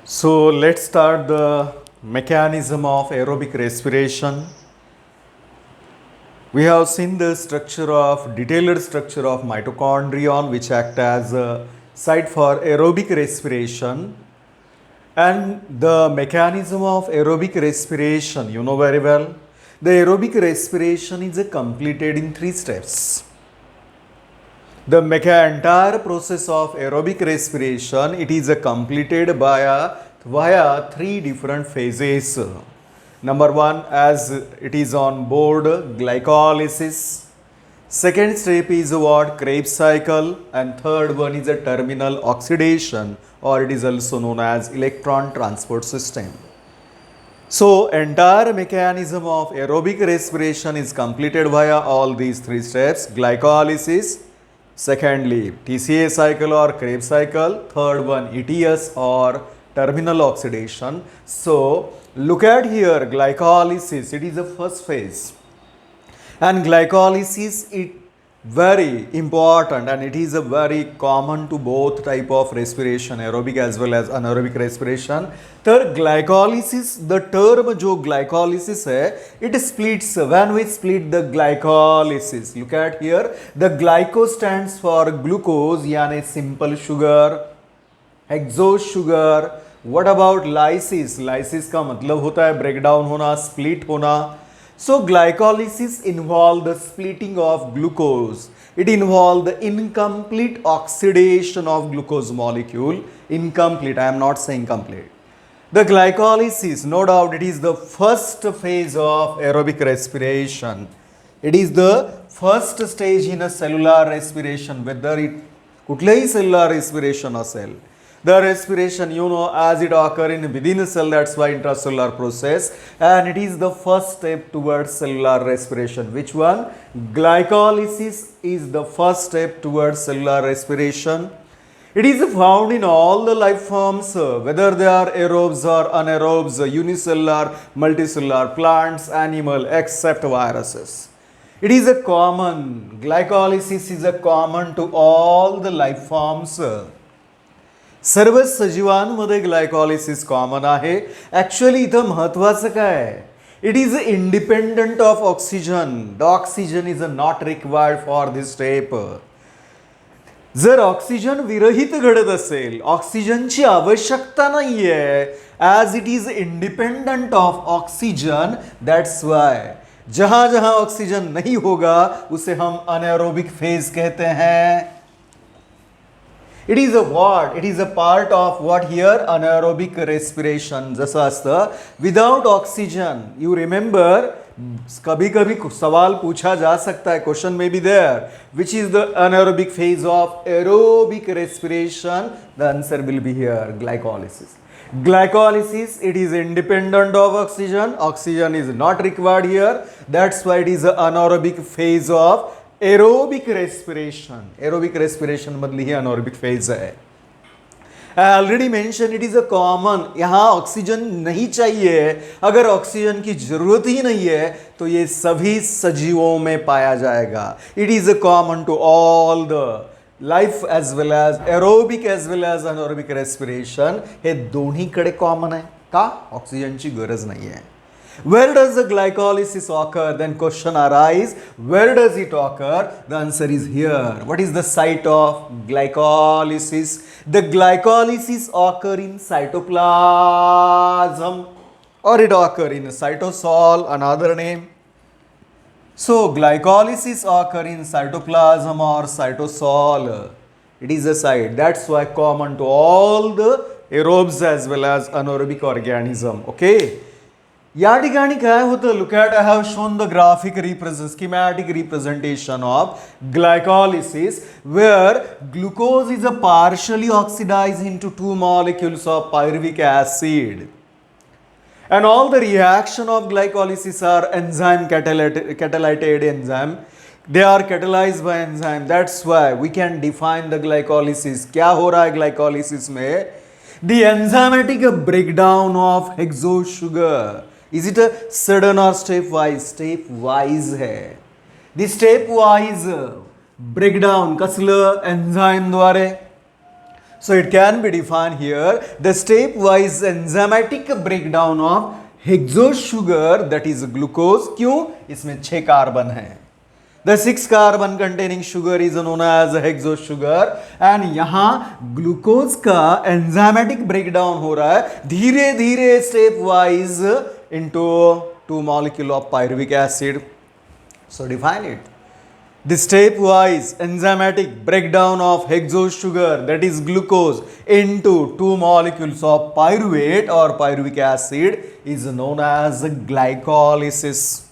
So let's start the mechanism of aerobic respiration. We have seen the detailed structure of mitochondrion which act as a site for aerobic respiration, and the mechanism of aerobic respiration you know very well. The aerobic respiration is completed in 3 steps. The entire process of aerobic respiration, it is completed via 3 different phases. Number 1, as it is on board, glycolysis. Second step is what? Krebs cycle. And third one is a terminal oxidation, or it is also known as electron transport system. So entire mechanism of aerobic respiration is completed via all these 3 steps: glycolysis, secondly TCA cycle or Krebs cycle, third one ETS or terminal oxidation. So look at here, glycolysis, it is the first phase, and glycolysis it very important, and it is a very common to both type of respiration, aerobic as well as anaerobic respiration. तर glycolysis, the term जो glycolysis है, it splits when we split the glycolysis. Look at here, the glyco stands for glucose यानी simple sugar, hexose sugar. What about lysis? Lysis का मतलब होता है breakdown होना, split होना. So glycolysis involves the splitting of glucose. It involves the incomplete oxidation of glucose molecule. Incomplete, I am not saying complete. The glycolysis, no doubt, it is the first phase of aerobic respiration. It is the first stage in a cellular respiration, whether it कुठलेही cellular respiration असेल. The respiration, you know, as it occur in within a cell, that's why intracellular process, and it is the first step towards cellular respiration. Which one? Glycolysis is the first step towards cellular respiration. It is found in all the life forms, whether they are aerobes or anaerobes, unicellular, multicellular, plants, animal, except viruses. It is a common, glycolysis is a common to all the life forms. सर्व सजीवांमध्ये ग्लायकॉलिसिस common आहे. Actually इथं महत्त्वाचं काय आहे? It is independent of oxygen. The oxygen is not required for this step. जर oxygen विरहित घडत असेल, ऑक्सिजनची आवश्यकता नाही आहे, as it is independent of oxygen, that's Y जहां जहां ऑक्सीजन नहीं होगा उसे हम अनएरोबिक फेज कहते हैं. It is a what? It is a part of what here? Anaerobic respiration. जसं असतं विदाउट ऑक्सीजन. यू रिमेंबर, कभी कभी सवाल पूछा जा सकता है, क्वेश्चन में be there, which is the anaerobic phase of aerobic respiration? The answer will be here glycolysis. Glycolysis, it is independent of oxygen. Oxygen is not required here. That's why it is an anaerobic phase of aerobic respiration. Aerobic respiration मधली ही anaerobic phase है. I already mention it is a common. यहाँ oxygen नहीं चाहिए. अगर oxygen की जरूरत ही नहीं है तो ये सभी सजीवों में पाया जाएगा. It is a common to all the life as well as aerobic as well as anaerobic respiration. हे दोन्हीकडे कॉमन आहे. का? ऑक्सिजनची गरज नाही आहे. Where does the glycolysis occur? Then question arise, where does it occur? The answer is here. What is the site of glycolysis? The glycolysis occur in cytoplasm, or it occur in cytosol, another name. So glycolysis occur in cytoplasm or cytosol. It is a site. That's why common to all the aerobes as well as anaerobic organism. Okay. या ठिकाणी काय होतं? Look at, I have shown the graphic schematic representation of glycolysis, where glucose is a partially oxidise into 2 molecules of pyruvic acid, and all the reaction of glycolysis are enzyme catalytic enzyme. They are catalyzed by enzyme. That's why we can define the glycolysis. क्या हो रहा है glycolysis में? The enzymatic breakdown of hexose sugar. Is it a sudden or step wise? Step wise है. The step wise breakdown कसलं? Enzyme द्वारे. So it can be defined here the stepwise enzymatic breakdown of hexose sugar, that is glucose. क्यों? इसमें 6 carbon है. The 6 carbon containing sugar is known as hexose sugar, and यहाँ glucose का enzymatic breakdown हो रहा है धीरे धीरे step wise into 2 molecule of pyruvic acid. So define it. The stepwise enzymatic breakdown of hexose sugar, that is glucose, into 2 molecules of pyruvate or pyruvic acid is known as glycolysis.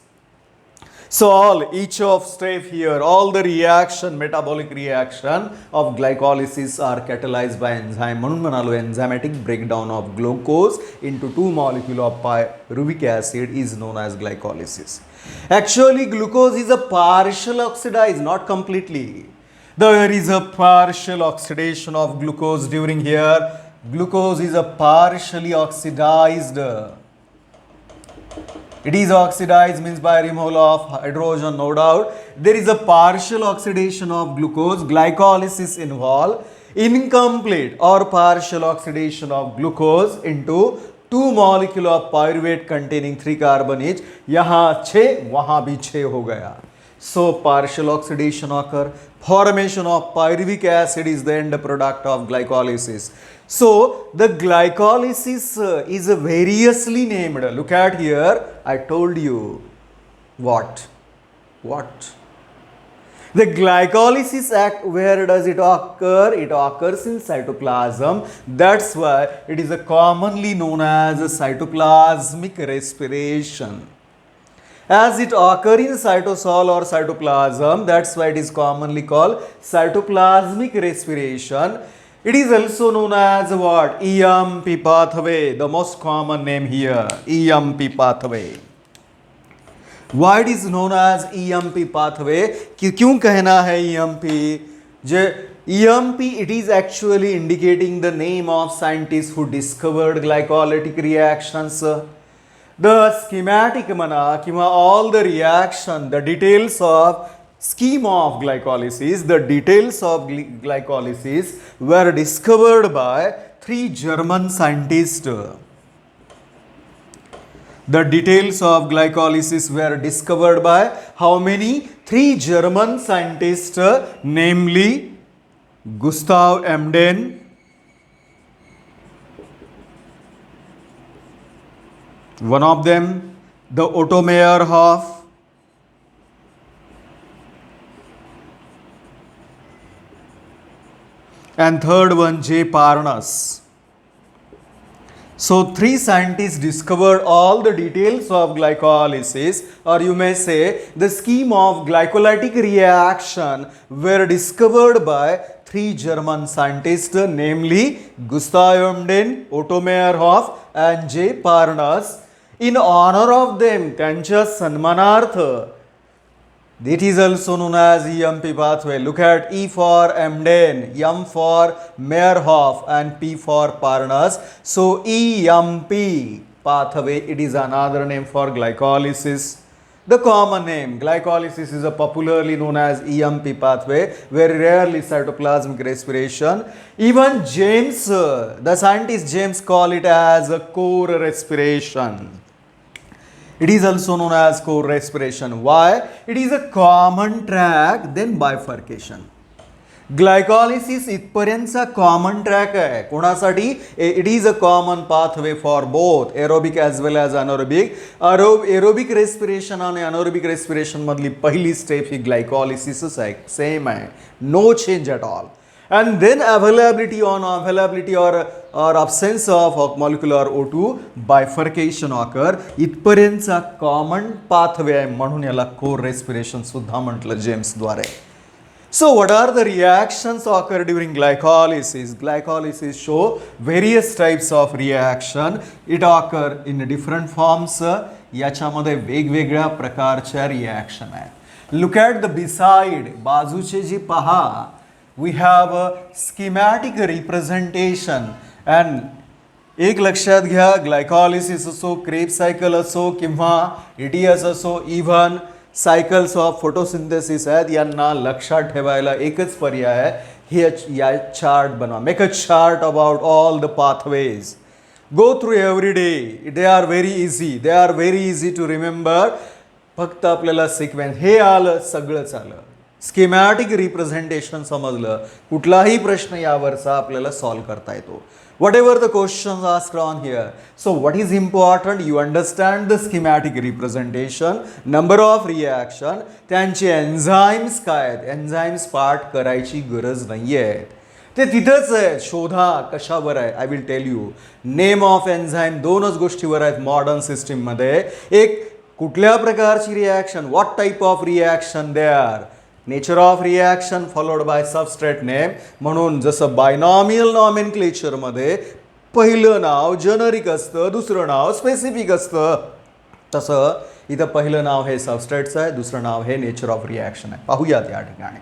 So each of step here, all the reaction, metabolic reaction of glycolysis are catalyzed by enzyme. म्हणून म्हणालो enzymatic breakdown of glucose into 2 molecule of pyruvic acid is known as glycolysis. Actually, glucose is a partial oxidized, not completely. There is a partial oxidation of glucose during here. Glucose is a partially oxidized. It is oxidized means by removal of hydrogen, no doubt. There is a partial oxidation of glucose, glycolysis involved. Incomplete or partial oxidation of glucose into 2 molecule of pyruvate containing 3 carbon each. यहाँ 6, वहाँ भी 6 हो गया. So partial oxidation occur. Formation of pyruvic acid is the end product of glycolysis. So the glycolysis is variously named. Look at here. I told you what? The glycolysis act, where does it occur? It occurs in cytoplasm. That's why it is commonly known as cytoplasmic respiration. As it occurs in cytosol or cytoplasm, that's why it is commonly called cytoplasmic respiration. It is also known as what? EMP pathway, the most common name here, EMP pathway. Why it is known as EMP pathway? क्यों कहना है EMP? EMP, it is actually indicating the name of scientists who discovered glycolytic reactions. The schematic mana किंवा all the reaction, the details of scheme of glycolysis, the details of glycolysis were discovered by 3 German scientists. The details of glycolysis were discovered by how many? 3 German scientists, namely Gustav Emden, one of them, the Otto Meyerhof, and third one, J. Parnas. So 3 scientists discovered all the details of glycolysis, or you may say the scheme of glycolytic reaction were discovered by 3 German scientists, namely Gustav Emden, Otto Meyerhof and J. Parnas. In honor of them, त्यांच्या सन्मानार्थ, it is also known as EMP pathway. Look at E for Emden, M for Meyerhof and P for Parnas. So EMP pathway, it is another name for glycolysis. The common name, glycolysis, is popularly known as EMP pathway, very rarely cytoplasmic respiration. Even James, the scientist James, call it as a core respiration. It is also known as core respiration. Why? It is a common track, then bifurcation. Glycolysis इथपर्यंतचा common track आहे. कोणासाठी? It is a common pathway for both aerobic as well as anaerobic. Aerobic respiration आणि anaerobic respiration मधली पहिली step ही glycolysis आहे. Same आहे. No change at all. And then availability or absence of molecular O2, bifurcation occur. इथपर्यंतचा common pathway आहे, म्हणून याला core respiration सुद्धा म्हटलं जेम्स द्वारे. So what are the reactions occur during glycolysis? Glycolysis show various types of reaction. It occur in different forms. याच्यामध्ये वेगवेगळ्या प्रकारच्या reaction आहेत. Look at the beside, बाजूचे जी पहा. We have a schematic representation, and एक लक्षात घ्या, ग्लायकॉलिसिस असो, क्रेब्स सायकल असो किंवा ETS असो, इव्हन सायकल्स ऑफ फोटोसिंथेसिस आहेत, यांना लक्षात ठेवायला एकच पर्याय आहे. हे या चार्ट बनवा. Make a chart about all the pathways. Go through every day. They are very easy to remember. फक्त आपल्याला सिक्वेन्स हे आलं, सगळंच आलं. स्कीमॅटिक रिप्रेझेंटेशन समजलं, कुठलाही प्रश्न यावरचा आपल्याला सॉल्व्ह करता येतो. Whatever the questions asked on here. So what is important? You understand the schematic representation, number of reaction, त्यांचे एन्झाईम्स काय आहेत. एन्झाईम्स पाठ करायची गरज नाही आहे, ते तिथंच आहे. शोधा कशावर आहे. I will tell you. Name of enzyme दोनच गोष्टीवर आहेत मॉडर्न सिस्टीममध्ये. एक, कुठल्या प्रकारची reaction, what type of reaction they are. Nature of reaction followed by substrate name. म्हणून जसं बायनॉमियल नॉमेनक्लेचरमध्ये पहिलं नाव जेनरिक असतं, दुसरं नाव स्पेसिफिक असतं, तसं इथं पहिलं नाव हे सबस्ट्रेटचं आहे, दुसरं नाव हे नेचर ऑफ रिॲक्शन आहे. पाहूयात या ठिकाणी.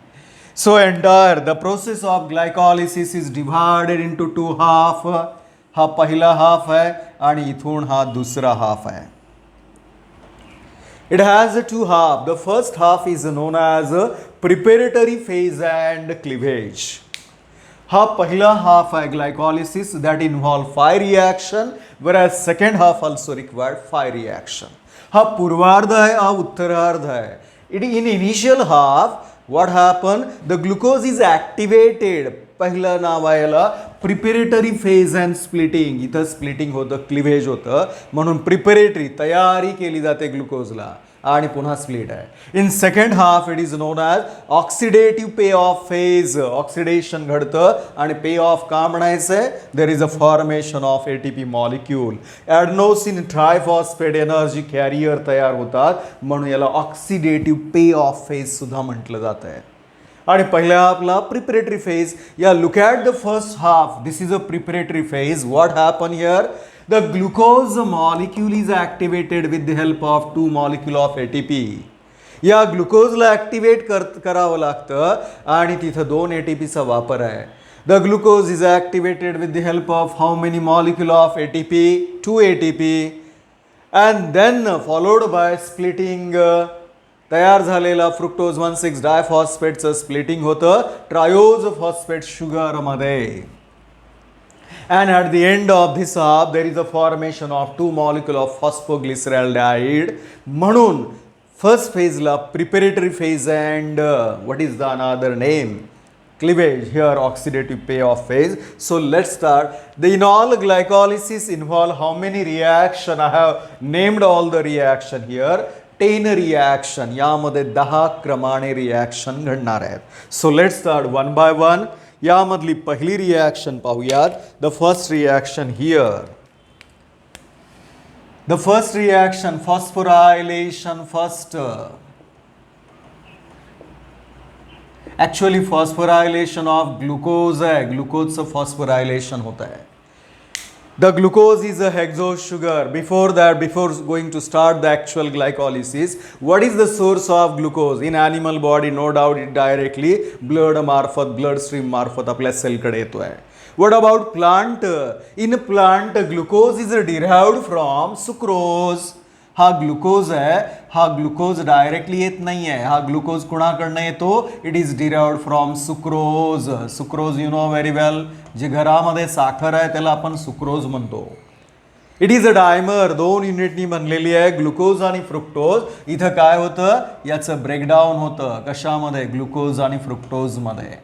So entire the process of glycolysis is divided into 2 half. हा पहिला हाफ आहे आणि इथून हा दुसरा हाफ आहे. It has 2 halves. The first half is known as preparatory phase and cleavage. हा पहिला हाफ आहे glycolysis that involve 5 reaction, whereas second half also required 5 reaction. हा पूर्वार्ध आहे, हा उत्तरार्ध आहे. In initial half, what happened? The glucose is activated. पहिलं नाव आहे याला प्रिपेरेटरी फेज अँड स्प्लिटिंग. इथं स्प्लिटिंग होतं, क्लिव्हेज होतं, म्हणून प्रिपेरेटरी तयारी केली जाते ग्लुकोजला आणि पुन्हा स्प्लिट आहे. In second half it is known as oxidative pay off phase. Oxidation घडतं आणि पे ऑफ का म्हणायचं आहे. There is a formation of ATP molecule. Adenosine triphosphate energy carrier तयार होतात, म्हणून याला ऑक्सिडेटिव्ह पे ऑफ फेज सुद्धा म्हटलं जातं आहे. आणि पहिल्या आपला प्रिपरेटरी फेज. या look at the first half. This is a preparatory phase. What happen here? The glucose molecule is activated with the help of 2 molecule of ATP. या ग्लुकोजला activate करावं लागतं आणि तिथं 2 ATPचा वापर आहे. The glucose is activated with the help of how many molecule of ATP? 2 ATP. And then followed by splitting. तयार झालेला फ्रुक्टोज 1,6 डायफॉस्फेटचं स्प्लिटिंग होतं ट्रायोज फॉस्फेट शुगरमध्ये. And at the end of this half there is a formation of 2 molecule of phosphoglyceraldehyde. म्हणून first फेजला preparatory phase and what is the another name? Cleavage. Here oxidative payoff phase. So let's start. The enol glycolysis involve how many reaction? I have named all the reaction here. 10 reaction. यामध्ये 10 क्रमाने reaction घडणार आहेत. So let's start one by one. यामधली पहिली reaction पाहूयात. The first reaction here. The first reaction phosphorylation. First actually phosphorylation of glucose आहे. ग्लुकोजचं phosphorylation होत आहे. The glucose is a hexose sugar. Before that, before going to start the actual glycolysis, what is the source of glucose? In animal body, no doubt it directly blood मार्फत, blood stream मार्फत आपल्या सेलकडे येतो आहे. What about plant? In plant, glucose is derived from sucrose. हा glucose आहे, हा glucose directly येत नाही आहे. हा ग्लुकोज कुणाकडनं येतो? It is derived from sucrose. Sucrose you know very well. जे घरामध्ये साखर आहे त्याला आपण सुक्रोज म्हणतो. It is a dimer. 2 युनिटनी बनलेली आहे ग्लुकोज आणि फ्रुक्टोज. इथं काय होतं? याचं ब्रेकडाऊन होतं. कशामध्ये? ग्लुकोज आणि फ्रुक्टोजमध्ये.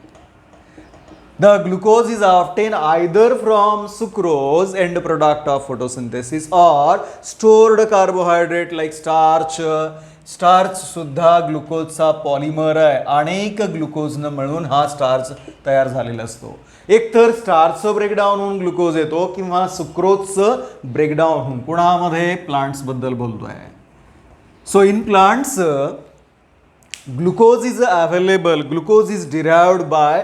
The glucose is obtained either from sucrose, end product of photosynthesis, or stored carbohydrate like starch. Starch सुद्धा ग्लुकोजचा पॉलिमर आहे. अनेक ग्लुकोजनं मिळून हा स्टार्च तयार झालेला असतो. एकतर स्टार्चचं ब्रेकडाऊन होऊन ग्लुकोज येतो किंवा सुक्रोजचं ब्रेकडाऊन होऊन. कुणामध्ये? प्लांट्सबद्दल बोलतोय. So in plants glucose is available. Glucose is derived bye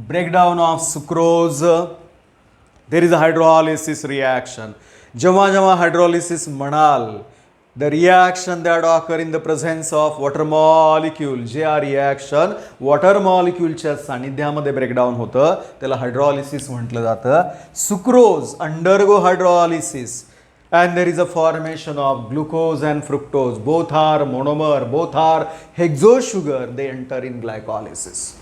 breakdown of sucrose. There is a hydrolysis reaction. जेव्हा जेव्हा hydrolysis म्हणाल, the reaction that occur in the presence of water molecule, जे आ reaction water मॉलिक्यूलच्या सानिध्यामध्ये breakdown होतं, त्याला hydrolysis म्हटलं जातं. Sucrose undergo hydrolysis and there is a formation of glucose and fructose. Both are monomer, both are hexose sugar. They enter in glycolysis.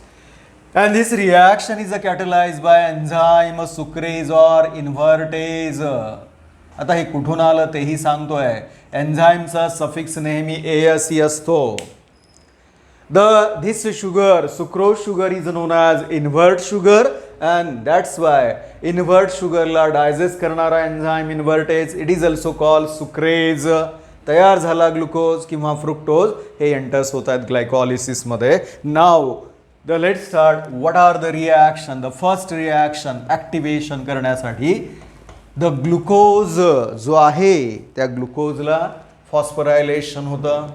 2 molecule of glucose, 1 molecule of fructose. Both are monomer, both are hexose sugar. They enter in glycolysis. And there is a formation of glucose and fructose. Both are monomer, both are hexose sugar. They enter in glycolysis. And this reaction is catalyzed by enzyme, sucrase or invertase. आता हे कुठून आलं तेही सांगतोय. एन्झाईमचा suffix नेहमी ASE असतो. This sugar, sucrose sugar, is known as invert sugar, and that's why invert sugar ला digest करणारा enzyme invertase, it is also called sucrase. तयार झाला ग्लुकोज किंवा फ्रुक्टोज, हे एंटर्स होत आहेत ग्लायकॉलिसिस मध्ये. Now let's start. What are the reaction? The first reaction activation करण्यासाठी द ग्लुकोज जो आहे त्या ग्लुकोजला फॉस्फोरायलेशन होतं.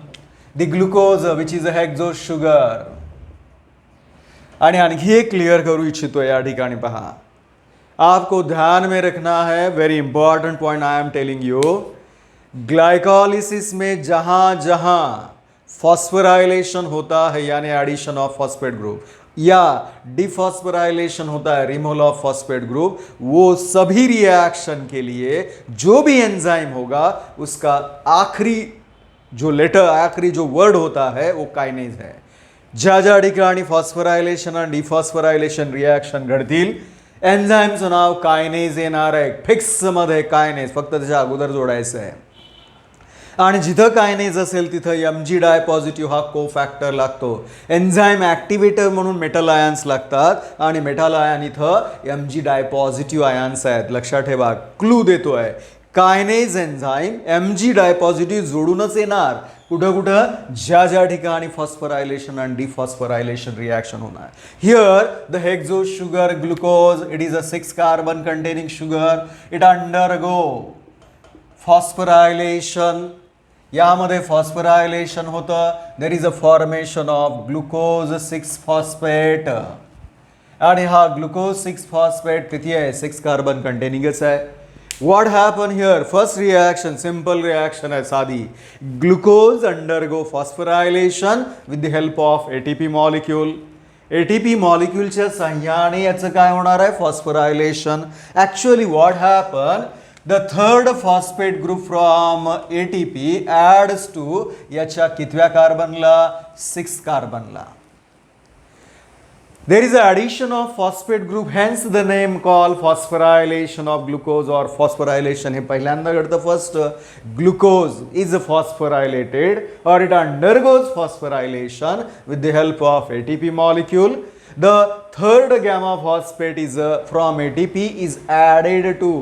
The glucose which is a hexose sugar. आणि आणखी एक क्लिअर करू इच्छितो या ठिकाणी पहा. आपको ध्यान में रखना है, very important point I am telling you. Glycolysis में जहां जहां फॉस्फोराइलेशन होता है यानी एडिशन ऑफ फॉस्फेट ग्रुप या डिफॉस्फोराइलेशन होता है रिमूवल ऑफ फॉस्फेट ग्रुप, वो सभी रिएक्शन के लिए जो भी एंजाइम होगा उसका आखिरी जो लेटर, आखिरी जो वर्ड होता है वो कायनेज है. ज्या ज्या ठिकाणी फॉस्फोरायलेशन आणि डिफॉस्फोरायलेशन रिॲक्शन घडतील एन्झाईमचं नाव कायनेज येणार आहे. फिक्स मध्ये कायनेज, फक्त त्याच्या अगोदर जोडायचं आहे. आणि जिथं कायनेज असेल तिथं Mg डायपॉझिटिव्ह हा को फॅक्टर लागतो. एन्झाईम ॲक्टिवेटर म्हणून मेटल आयन्स लागतात आणि मेटल आयन इथं Mg डायपॉझिटिव्ह आयन्स आहेत. लक्षात ठेवा, क्लू देतोय. कायनेज एन्झाईम Mg डायपॉझिटिव्ह जोडूनच येणार. कुठं कुठं? ज्या ज्या ठिकाणी फॉस्फोरायलेशन आणि डिफॉस्फोरायलेशन रिॲक्शन होणार. Here the hexose sugar glucose, it is a 6 carbon containing sugar. It undergo phosphorylation. यामध्ये फॉस्फोरायलेशन होतं. There is a formation of glucose 6 phosphate. आणि हा ग्लुकोज 6 फॉस्फेट किती आहे? 6 कार्बन कंटेनिंगच आहे. What happened here? First reaction, simple reaction है सादी. Glucose undergo phosphorylation with the help of ATP molecule. ATP molecule च्या साह्याने याचं काय होणार आहे? Phosphorylation. Actually what happened? The third phosphate group from ATP adds to याच्या कितव्या कार्बनला? 6 कार्बनला. There is an addition of phosphate group, hence the name called phosphorylation of glucose or phosphorylation. हे पहिल्यांदा घडतं. First glucose is phosphorylated or it undergoes phosphorylation with the help of ATP molecule. The third gamma phosphate is from ATP is added to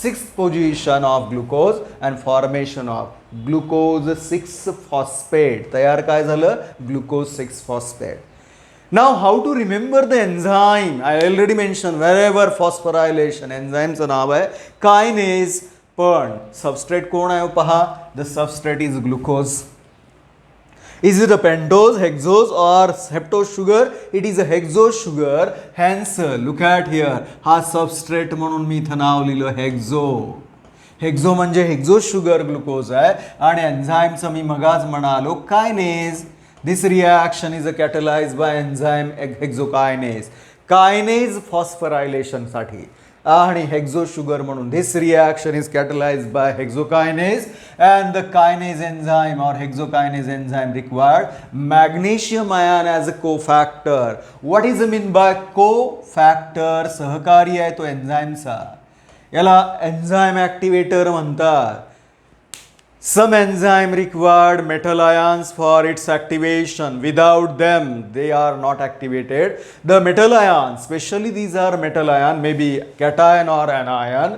6th position of glucose and formation of glucose 6 phosphate. तयार काय झालं? Glucose 6 phosphate. Now how to remember the enzyme? I already mentioned wherever phosphorylation enzymeचं नाव आहे kinase. पण substrate कोण आहे पहा. The substrate is glucose. Is it a pentose, hexose or heptose sugar? It is a hexose sugar. Hence look at here. हा substrate म्हणून मी इथं नाव लिहिलं हेक्झो. हेक्झो म्हणजे हेक्झोज शुगर ग्लुकोज आहे आणि एन्झाईमचं मी मगाच म्हणालो kinase. This reaction is catalyzed by enzyme hexokinase. Kinase phosphorylation साठी आणि hexo sugar म्हणून. This reaction is catalyzed by hexokinase and the kinase enzyme or hexokinase enzyme required magnesium ion as a cofactor. What is mean by cofactor? सहकारी आहे तो एन्झाईमचा. याला enzyme activator म्हणतात. Some enzyme required metal ions for its activation. Without them, they are not activated. The metal ions, especially these are metal ion, maybe cation or anion.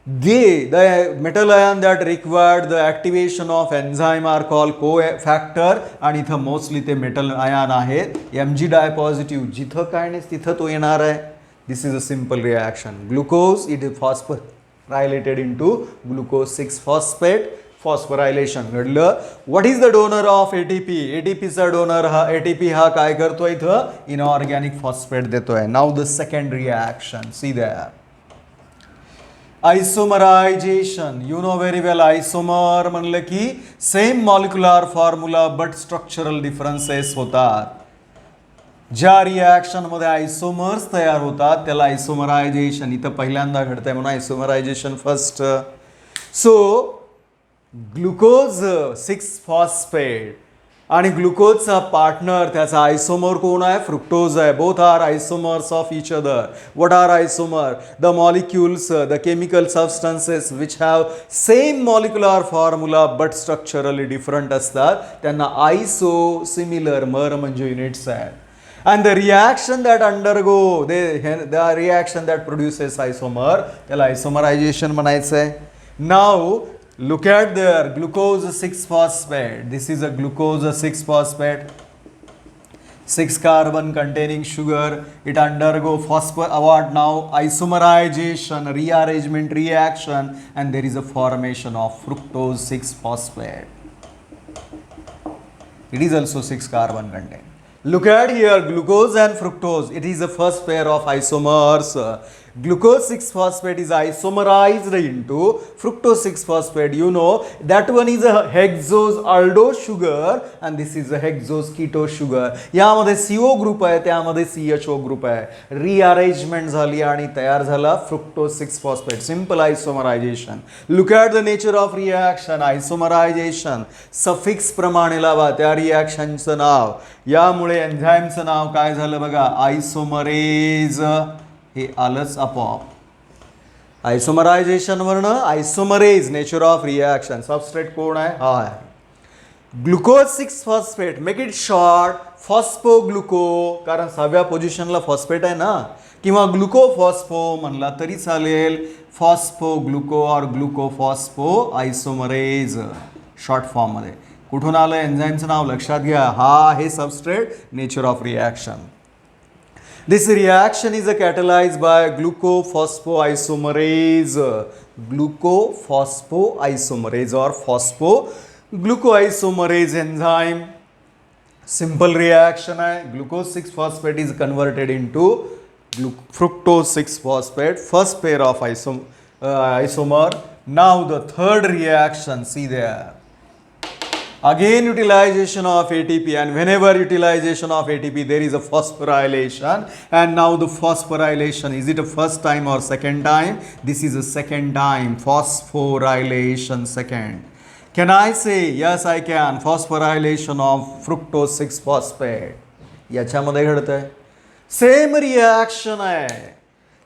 The metal ion that required the activation of enzyme are called cofactor. आणि इथं mostly ते metal ion आहेत. Mg डायपॉझिटिव्ह जिथं काय नाही तिथं तो येणार आहे. This is a simple reaction. Glucose, it is phosphorylated into glucose 6 phosphate. Phosphorylation घडलं. What is the donor of ATP? ATP चा डोनर हा ATP हा काय करतोय इथं? इनऑर्गॅनिक फॉस्फेट देतोय. Now the second reaction, see there. Isomerisation. You know very well isomer म्हणलं की same molecular formula but structural differences होतात. ज्या रिॲक्शन मध्ये आयसोमर्स तयार होतात त्याला आयसोमरायझेशन. इथं पहिल्यांदा घडतंय म्हणून isomerisation first. So glucose 6 phosphate आणि ग्लुकोजचा पार्टनर त्याचा आयसोमर कोण आहे? फ्रुक्टोज आहे. Both are isomers of each other. What are isomer? The molecules, the chemical substances which have same molecular formula but structurally different असतात, त्यांना आयसो सिमिलर, मर म्हणजे युनिट्स आहेत. And the reaction that undergo, the reaction that produces isomer, त्याला isomerization म्हणायचं आहे. Now look at there, glucose 6-phosphate. This is a glucose 6-phosphate. 6 carbon containing sugar. It undergo what now? Isomerization, rearrangement reaction, and there is a formation of fructose 6-phosphate. It is also 6 carbon contained. Look at here, glucose and fructose. It is the first pair of isomers. Glucose 6-phosphate is isomerized into fructose 6-phosphate. You know that one is a hexose aldose sugar and this is a hexose ketose sugar. यामध्ये CO group आहे, त्यामध्ये CHO group आहे. Rearrangement झाली आणि तयार झाला fructose 6-phosphate. Simple isomerization. Look at the nature of reaction. Isomerization. Suffix प्रमाणे लावा त्या रिॲक्शनचं नाव. यामुळे एन्झाईमचं नाव काय झालं बघा? आयसोमरेज. हे आलंच आपोआप. आयसोमरायझेशन वरनं isomerase, nature of reaction. Substrate कोण आहे? हा आहे. Glucose 6-phosphate, make it short, phosphogluco, कारण 6व्या पोझिशनला फॉस्फेट आहे ना, किंवा ग्लुकोफॉस्फो म्हणला तरी चालेल. फॉस्फोग्लुको और ग्लुकोफॉस्फो आयसोमरेज शॉर्ट फॉर्ममध्ये. कुठून आलं? एन्झाईमचं नाव लक्षात घ्या. हा आहे substrate, nature of reaction. This reaction is catalyzed by glucophosphoisomerase. Glucophosphoisomerase or phosphoglucoisomerase enzyme. Simple reaction है. Glucose 6-phosphate is converted into fructose 6-phosphate. First pair of isomer. Now the third reaction. See there. Again utilization of ATP, and whenever utilization of ATP there is a phosphorylation, and now the phosphorylation, is it a first time or second time? This is a second time. Phosphorylation second. Can I say? Yes I can. Phosphorylation of fructose 6-phosphate. याच्यामध्ये घडतंय. Same reaction आहे.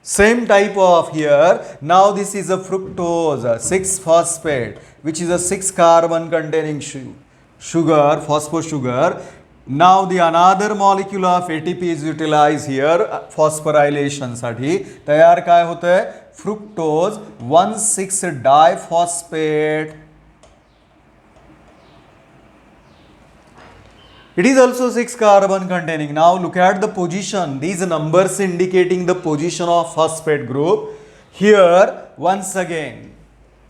Same type of here. Now this is a fructose 6-phosphate which is a 6 carbon containing sugar, phosphosugar. Now the another molecule of ATP is utilized here phosphorylation साठी. तयार काय होतंय? fructose 1,6-diphosphate. It is also 6 carbon containing. Now look at the position. These numbers indicating the position of phosphate group. Here once again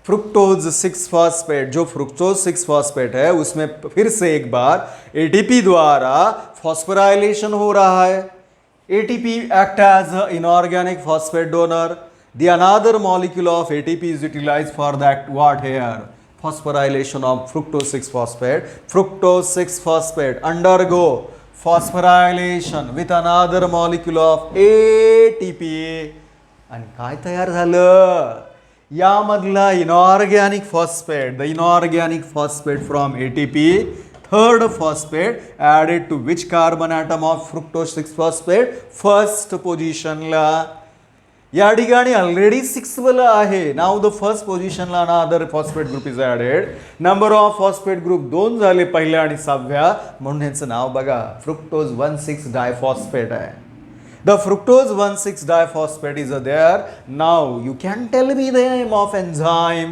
fructose 6-phosphate, जो fructose 6-phosphate है उसमें फिर से एक बार ATP द्वारा phosphorylation हो रहा है. ATP act as an inorganic phosphate donor. The another molecule of ATP is utilized for that what here? Phosphorylation of fructose 6-phosphate. Fructose 6-phosphate undergo phosphorylation with another molecule of ATP. आणि काय तयार झालं? यामधला inorganic phosphate, the inorganic phosphate from ATP, third phosphate added to which carbon atom of fructose 6-phosphate? First position ला. या ठिकाणी already 6 वाला आहे. नाउ द फर्स्ट पोझिशनला another phosphate group is added. Number of phosphate group 2 झाले पहिल्या आणि 6व्या, म्हणून ह्याचं नाव बघा fructose 1,6-diphosphate आहे. The fructose 1,6-diphosphate is there. Now you can tell me the name of enzyme.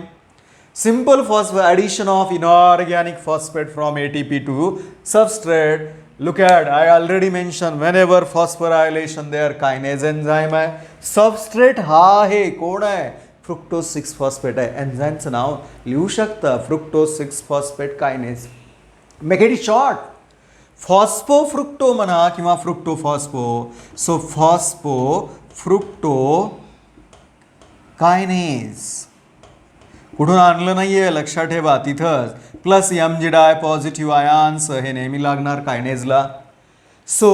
Simple addition of inorganic phosphate from ATP to substrate. Look at, I already mentioned whenever phosphorylation there kinase enzyme आहे. Substrate हा आहे कोण आहे? fructose 6-phosphate आहे. एन्झाईमचं नाव लिहू शकता fructose 6-phosphate kinase. Make it short. Phosphofructo म्हणा किंवा fructophospho. So phosphofructokinase. कुठून आणलं नाहीये, लक्षात ठेवा. तिथंच plus Mg di positive ions हे नेहमी लागणार कायनेजला. So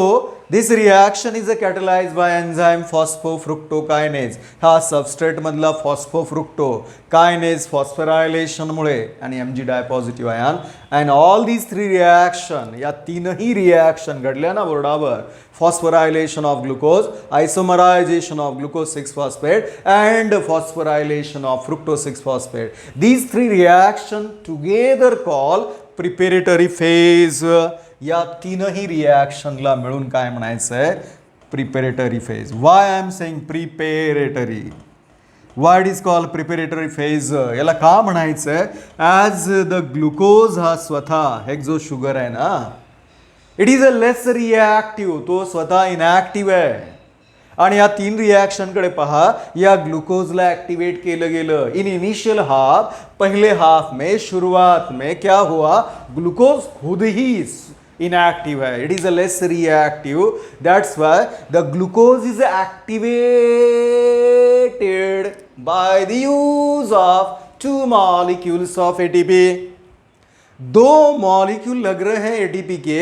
This reaction is catalyzed by enzyme phosphofructokinase. हा सबस्ट्रेट मधला phosphofructokinase phosphorylation मुळे आणि Mg dipositive ion and all these three reaction, या तीनही रिॲक्शन घडल्या ना बोर्डावर, phosphorylation of glucose, isomerization of glucose 6-phosphate and phosphorylation of fructose 6-phosphate. These three reactions together call preparatory phase. या तीनही रिॲक्शनला मिळून काय म्हणायचं आहे? Preparatory phase. Y I am saying preparatory? Why it is called preparatory phase? याला का म्हणायचं आहे? ॲज द ग्लुकोज हा स्वतः हे जो शुगर आहे ना, it is a less reactive, तो स्वतः इनॅक्टिव्ह आहे. आणि या तीन रिॲक्शनकडे पहा, या ग्लुकोजला ॲक्टिवेट केलं गेलं. इन इनिशियल हाफ, पहले हाफ में, शुरुआत में क्या हुआ? ग्लुकोज खुद ही inactive है. It is a less reactive. That's why the glucose is activated by the use of two molecules of ATP. दो मॉलिक्यूल लग रहे हैं एटीपी के,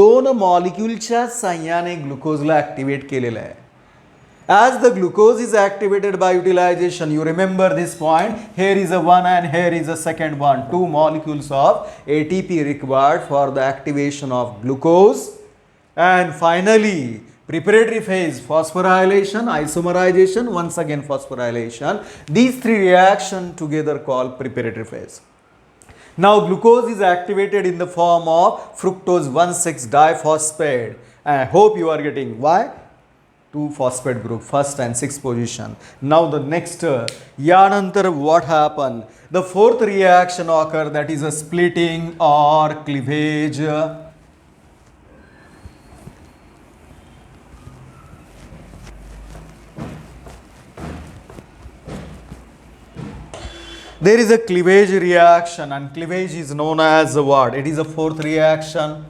दोन मॉलिक्यूलच्या साह्याने ग्लुकोजला ऍक्टिव्हेट केलेलं आहे. As the glucose is activated by utilization, you remember this point, here is a one and here is a second one, two molecules of ATP required for the activation of glucose. And finally, preparatory phase, phosphorylation, isomerization, once again phosphorylation. These three reactions together called preparatory phase. Now glucose is activated in the form of fructose 1,6-diphosphate. I hope you are getting why. 2-phosphate group, first and sixth position. Now the next, yanantar what happened? The fourth reaction occur, that is a splitting or cleavage. There is a cleavage reaction, and cleavage is known as what? It is a fourth reaction.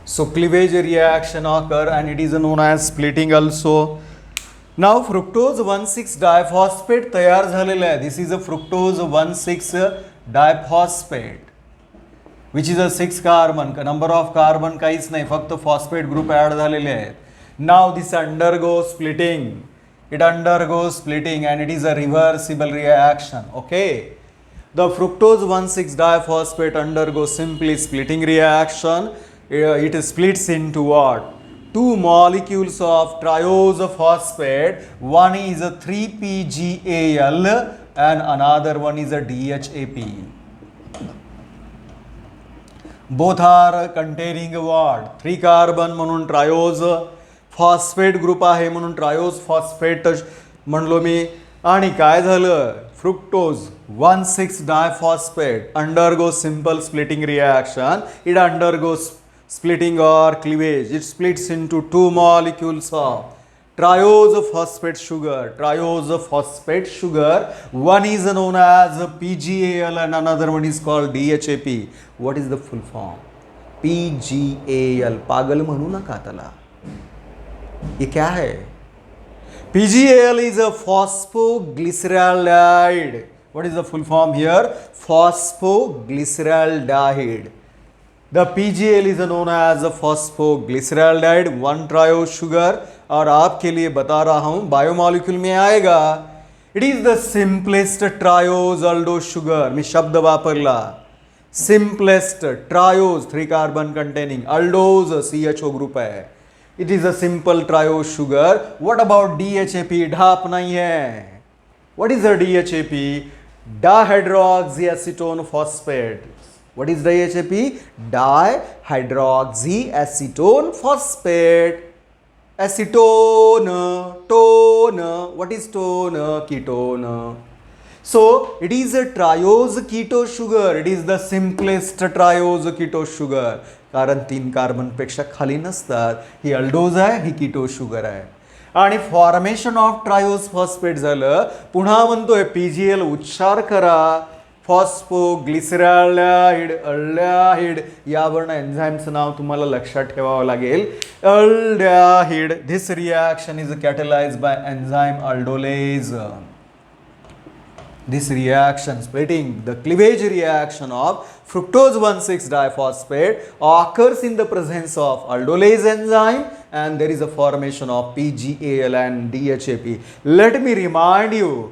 So cleavage reaction occur and it is known as splitting also. Now fructose 1,6-diphosphate तयार झालेला आहे. This is a fructose 1,6-diphosphate which is a 6 carbon. Number of carbon काहीच नाही, फक्त phosphate group add झालेले आहेत. Now this undergoes splitting. It undergoes splitting and it is a reversible reaction. Okay. The fructose 1,6-diphosphate undergoes simply splitting reaction. It splits into what? Two molecules of triose phosphate. One is a 3-PGAL and another one is a DHAP. Both are containing what? 3 carbon म्हणून triose phosphate group आहे म्हणून triose phosphate म्हणलो मी. आणि काय झालं? Fructose 1,6-diphosphate undergoes simple splitting reaction. It undergoes splitting or cleavage. It splits into two molecules of triose phosphate sugar. Triose phosphate sugar. One is known as PGAL and another one is called DHAP. What is the full form? PGAL. पागल म्हणू नका त्याला. ये क्या है? PGAL is a phosphoglyceraldehyde. What is the full form here? Phosphoglyceraldehyde. The PGL is known as a phosphoglyceraldehyde, 1-triose sugar. और आपके लिए बता रहा हूं, बायोमॉलिक्यूल में आएगा. It is the simplest triose aldose sugar. मी शब्द वापरला. Simplest triose 3 carbon containing aldose CHO group है. It is a simple triose sugar. What about DHAP? ढाप नहीं है. What is the DHAP? Dihydroxyacetone phosphate. What is DHAP? Dihydroxyacetone phosphate. Acetone, tone. What is tone? Ketone. So it is a triose keto sugar. It is the simplest triose keto sugar. कारण 3 carbon पेक्षा खाली नसतात. ही अल्डोज आहे, ही keto sugar आहे. आणि formation of triose phosphate झालं. पुन्हा म्हणतोय PGL उच्चार करा. फॉस्फोग्लिसरॅल्डिहाइड, अल्डिहाइड, यावरनं एन्झाईमचं नाव तुम्हाला लक्षात ठेवावं लागेल. Aldehyde. This reaction is catalysed by enzyme aldolase. This reaction splitting, the cleavage reaction of fructose 1,6-diphosphate occurs in the presence of aldolase enzyme and there is a formation of PGAL and DHAP. Let me remind you,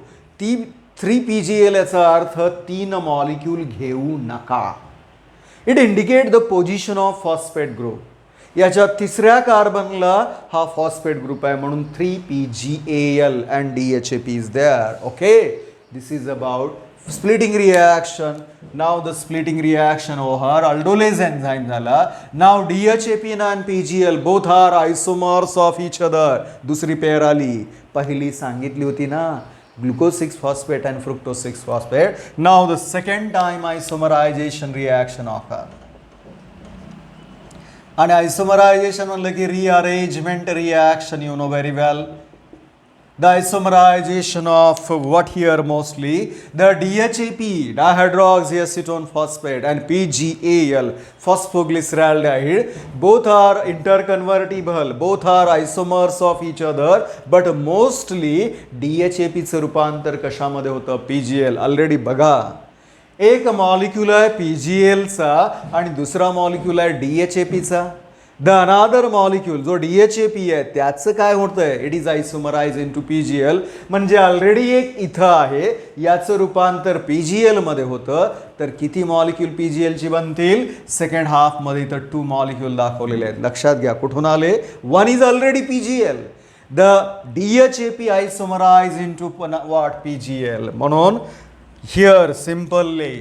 3PGL याचा अर्थ 3 molecule घेऊ नका. It indicate the position of phosphate group. याच्या तिसऱ्या कार्बनला हा phosphate group आहे म्हणून 3PGAL and DHAP is there. Okay, this is about splitting reaction. Now the splitting reaction over aldolase enzyme झाला. Now DHAP and PGL both are isomers of each other. दुसरी pair आली, पहिली सांगितली होती ना, glucose 6-phosphate and fructose 6-phosphate. Now the second time isomerization reaction occur. आणि isomerization म्हणलं की rearrangement reaction, you know very well. The isomerization of what here mostly? The DHAP, dihydroxyacetone phosphate, and PGAL, phosphoglyceraldehyde, both are interconvertible, both are isomers of each other, but mostly DHAP चं रूपांतर कशामध्ये होतं? PGL. Already बघा, एक molecule आहे PGL चा आणि दुसरा मॉलिक्यूल आहे DHAP चा. द अनादर मॉलिक्यूल जो DHAP आहे त्याचं काय होतंय? It is isomerise into PGL. म्हणजे ऑलरेडी एक इथं आहे, याचं रूपांतर PGL मध्ये होतं. तर किती मॉलिक्यूल PGL ची बनतील? सेकंड हाफ मध्ये इथं 2 मॉलिक्यूल दाखवलेले आहेत. लक्षात घ्या कुठून आले. 1 is already PGL. The DHAP isomerise into what? PGL. म्हणून here simply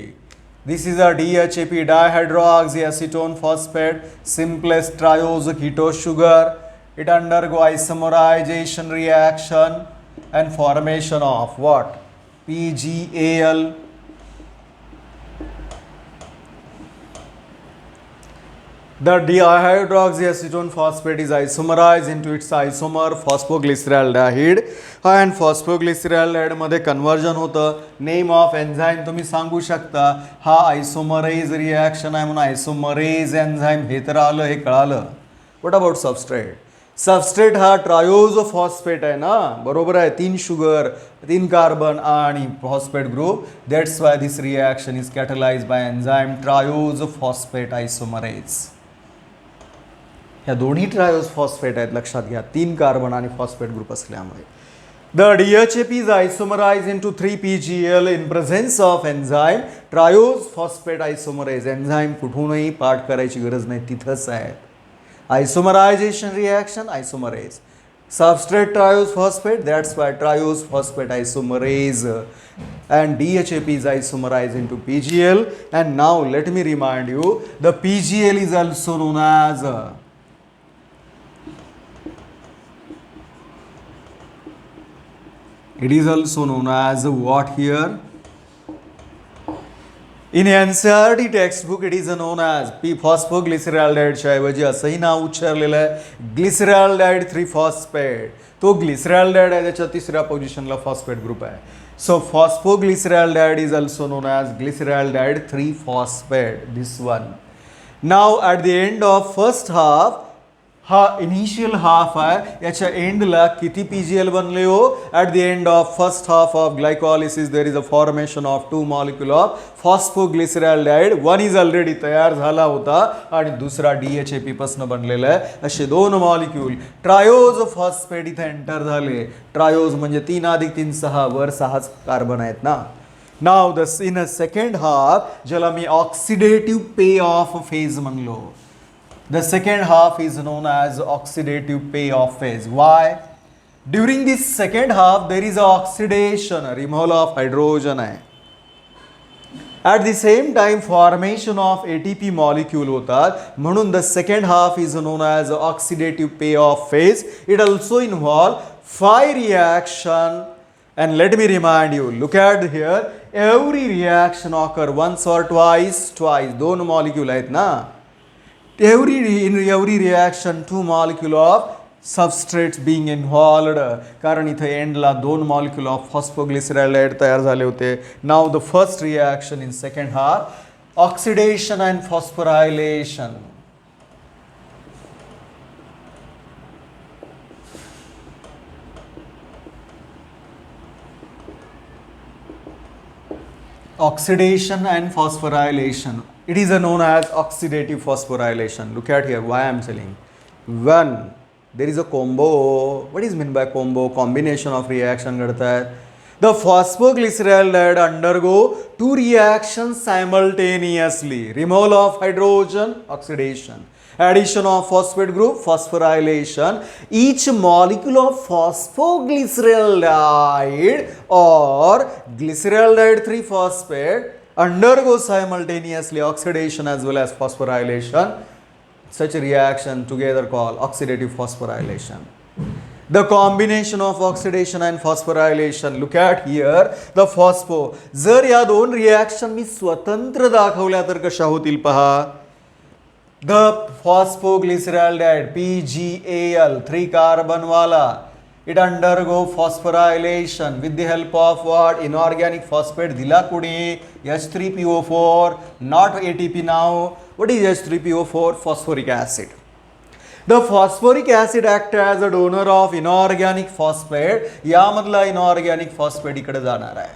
this is a DHAP, dihydroxyacetone phosphate, simplest triose ketose sugar. It undergo isomerization reaction and formation of what? PGAL. The dihydroxyacetone phosphate is isomerized into its isomer phosphoglyceraldehyde and phosphoglyceraldehyde मध्ये conversion होतं. Name of enzyme तुम्ही सांगू शकता. हा आयसोमरेज reaction आहे म्हणून आयसोमरेज enzyme हे तर आलं, हे कळालं. What about substrate? सबस्ट्रेट हा ट्रायोज फॉस्फेट आहे ना, बरोबर आहे. 3 शुगर, 3 कार्बन आणि phosphate group. That's why this reaction is catalysed by enzyme triose phosphate isomerase. ह्या दोन्ही ट्रायोज फॉस्फेट आहेत, लक्षात घ्या, 3 कार्बन आणि फॉस्फेट ग्रुप असल्यामुळे. The DHAP is isomerized into 3PGL in presence of enzyme triose phosphate isomerase. Enzyme कुठूनही पाठ करायची गरज नाही, तिथंच आहे. Isomerization reaction, isomerase. Substrate triose phosphate, that's why triose phosphate isomerase. And DHAP is isomerized into PGL. And now let me remind you, the PGL is also known as it is also known as what here? In NCERT textbook it is known as phosphoglyceraldehyde च्या ऐवजी असंही नाव उच्चारलेलं आहे, ग्लिसरॅल्डाइड 3-फॉस्फेट. तो ग्लिसरॅल्डाइड आहे, त्याच्या तिसऱ्या पोझिशनला phosphate group आहे. So phosphoglyceraldehyde is also known as glyceraldehyde 3-फॉस्फेट. This one. Now at the end of first half, हा इनिशियल हाफ आहे, याच्या एंडला किती PGL बनले हो? At the end of first half of glycolysis there is a formation of 2 molecule of phosphoglyceraldehyde. 1 is already तयार झाला होता आणि दुसरा DHAP पासून बनलेला आहे. असे 2 मॉलिक्यूल ट्रायोज फॉस्फेट इथे एंटर झाले. ट्रायोज म्हणजे 3 अधिक 3 6, वर 6 कार्बन आहेत ना. नाव the in a second half, ज्याला मी ऑक्सिडेटिव्ह पे ऑफ फेज म्हणलो, the second half is known as oxidative payoff phase. Why? During this second half there is a oxidation, a removal of hydrogen. At the same time formation of ATP molecule होतात, म्हणून the second half is known as oxidative payoff phase. It also involve 5 reaction. And let me remind you, look at here, every reaction occur once or twice. 2 molecule आहेत ना. In every reaction 2 molecule of substrates being involved. कारण इथे एंडला 2 molecule of phosphoglyceraldehyde तयार झाले होते. Now the first reaction in second half, oxidation and phosphorylation. Oxidation and phosphorylation. It is known as oxidative phosphorylation. Look at here, why I am telling. When there is a combo, what is meant by combo? Combination of reaction घडता है. The phosphoglyceraldehyde undergo two reactions simultaneously. Removal of hydrogen, oxidation. Addition of phosphate group, phosphorylation. Each molecule of phosphoglyceraldehyde or glyceraldehyde 3-phosphate undergoes simultaneously oxidation as well as phosphorylation. Such a reaction together called oxidative phosphorylation. The combination of oxidation and phosphorylation, look at here, the phospho. जर या दोन reaction मी स्वतंत्र दाखवल्या तर कशा होतील पहा. The phosphoglyceraldehyde PGAl 3 carbon वाला, it undergo phosphorylation with the help of what? Inorganic phosphate दिला कुणी H3PO4, not ATP now. What is H3PO4? Phosphoric acid. The phosphoric acid acts as a donor of inorganic phosphate. यामधला inorganic phosphate इकडे जाणार आहे.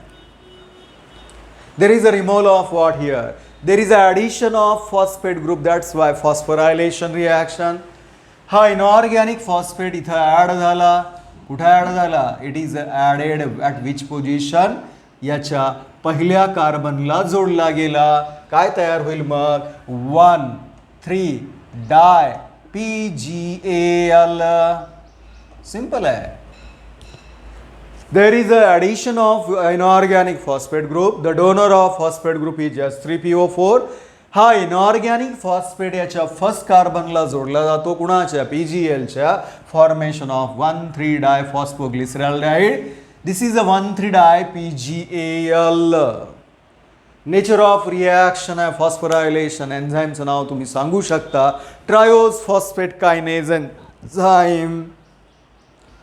There is a removal of what here? There is an addition of phosphate group. That's why phosphorylation reaction. हा inorganic phosphate इथं add झाला. कुठे add झाला? It is added at which position? याच्या पहिल्या कार्बनला जोडला गेला. काय तयार होईल मग? 1,3-di PGAl. Simple है. There is an addition of inorganic phosphate group. The donor of phosphate group is H3PO4. हा inorganic phosphate याच्या फर्स्ट कार्बनला जोडला जातो कुणाच्या? PGAlच्या formation of 1,3-di phosphoglyceraldehyde. This is a 1,3-di PGAl. Nature of reaction आहे phosphorylation. एन्झाईमचं नाव तुम्ही सांगू शकता. Triose phosphate kinase enzyme.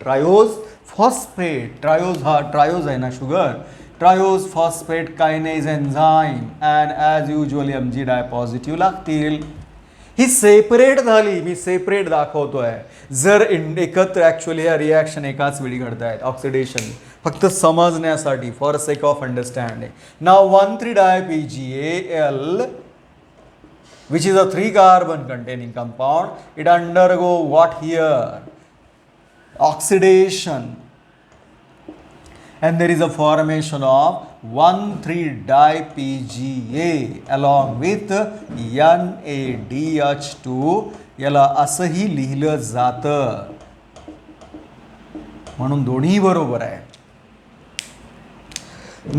Triose phosphate, triose हा ट्रायोज आहे ना sugar. Triose phosphate kinase enzyme and as usually MG di positive लागतील. ही सेपरेट झाली, मी सेपरेट दाखवतोय. जर एकत्र ॲक्च्युअली या रिॲक्शन एकाच वेळी घडत आहेत. ऑक्सिडेशन फक्त समजण्यासाठी, for sake of understanding. Now 1,3-di PGAl, which is a 3 carbon containing compound, it undergo what here? Oxidation, and there is a formation of 1,3-di PGA along with NADH2. याला असंही लिहिलं जातं. म्हणून दोन्ही बरोबर आहे.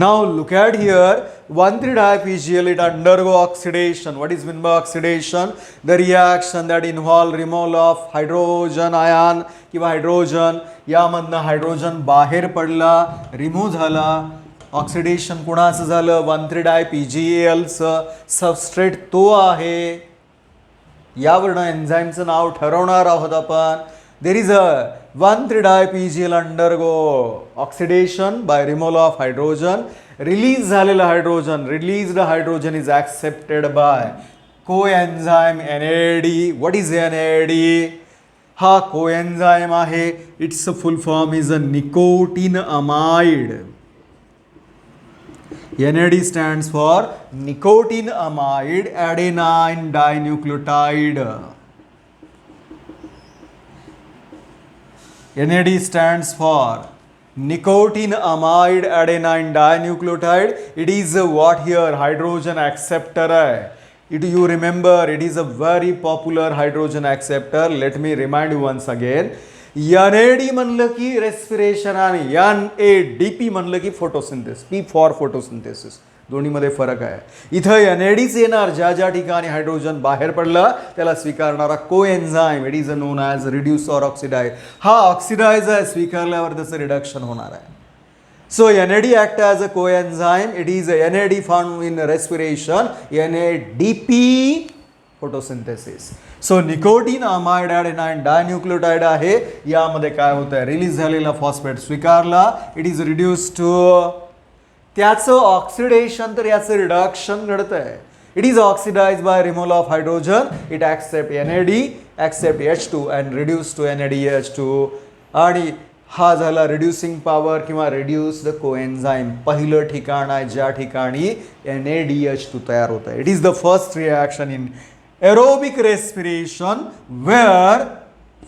Now look at here, 1,3-di PGAl, it undergo oxidation. What is meant by oxidation? The reaction that involve removal of hydrogen ion किंवा hydrogen. यामधनं hydrogen बाहेर पडला, रिमूव्ह झाला. ऑक्सिडेशन कुणाचं झालं? 1,3-di PGAlचं. सबस्ट्रेट तो आहे. यावरनं एन्झाईमचं नाव ठरवणार आहोत आपण. There is a 1,3-di PGAl undergo oxidation by removal of hydrogen. Release झालेला hydrogen, released hydrogen is accepted by coenzyme NAD. What is NAD? हा coenzyme आहे. Its full form is a nicotinamide. NAD stands for nicotinamide adenine dinucleotide. NAD stands for nicotinamide adenine dinucleotide. It is what here? Hydrogen acceptor है. You remember, it is a very popular hydrogen acceptor. Let me remind you once again. NAD म्हणलं की respiration आणि NADP म्हणलं की photosynthesis. P for photosynthesis. दोन्हीमध्ये फरक आहे. इथं NADच येणार ज्या ज्या ठिकाणी हायड्रोजन बाहेर पडला त्याला स्वीकारणारा coenzyme. It is known as reduce or oxidise. हा ऑक्सिडाइज आहे, स्वीकारल्यावर त्याचं रिडक्शन होणार आहे. So NAD act as a coenzyme. It is NAD found in respiration. NADP photosynthesis. So nicotinamide adenine dinucleotide आहे. यामध्ये काय होतं आहे? रिलीज झालेला फॉस्फेट स्वीकारला. It is reduce to. त्याचं ऑक्सिडेशन तर याचं रिडक्शन घडतं आहे. It is oxidise by removal of hydrogen. It accept NAD, accept H2 and reduce to NADH2. आणि हा झाला रिड्युसिंग पॉवर किंवा रिड्यूस्ड कोएन्झाइम पहिलं ठिकाण आहे ज्या ठिकाणी NADH2 तयार होत आहे. It is the first reaction in aerobic respiration where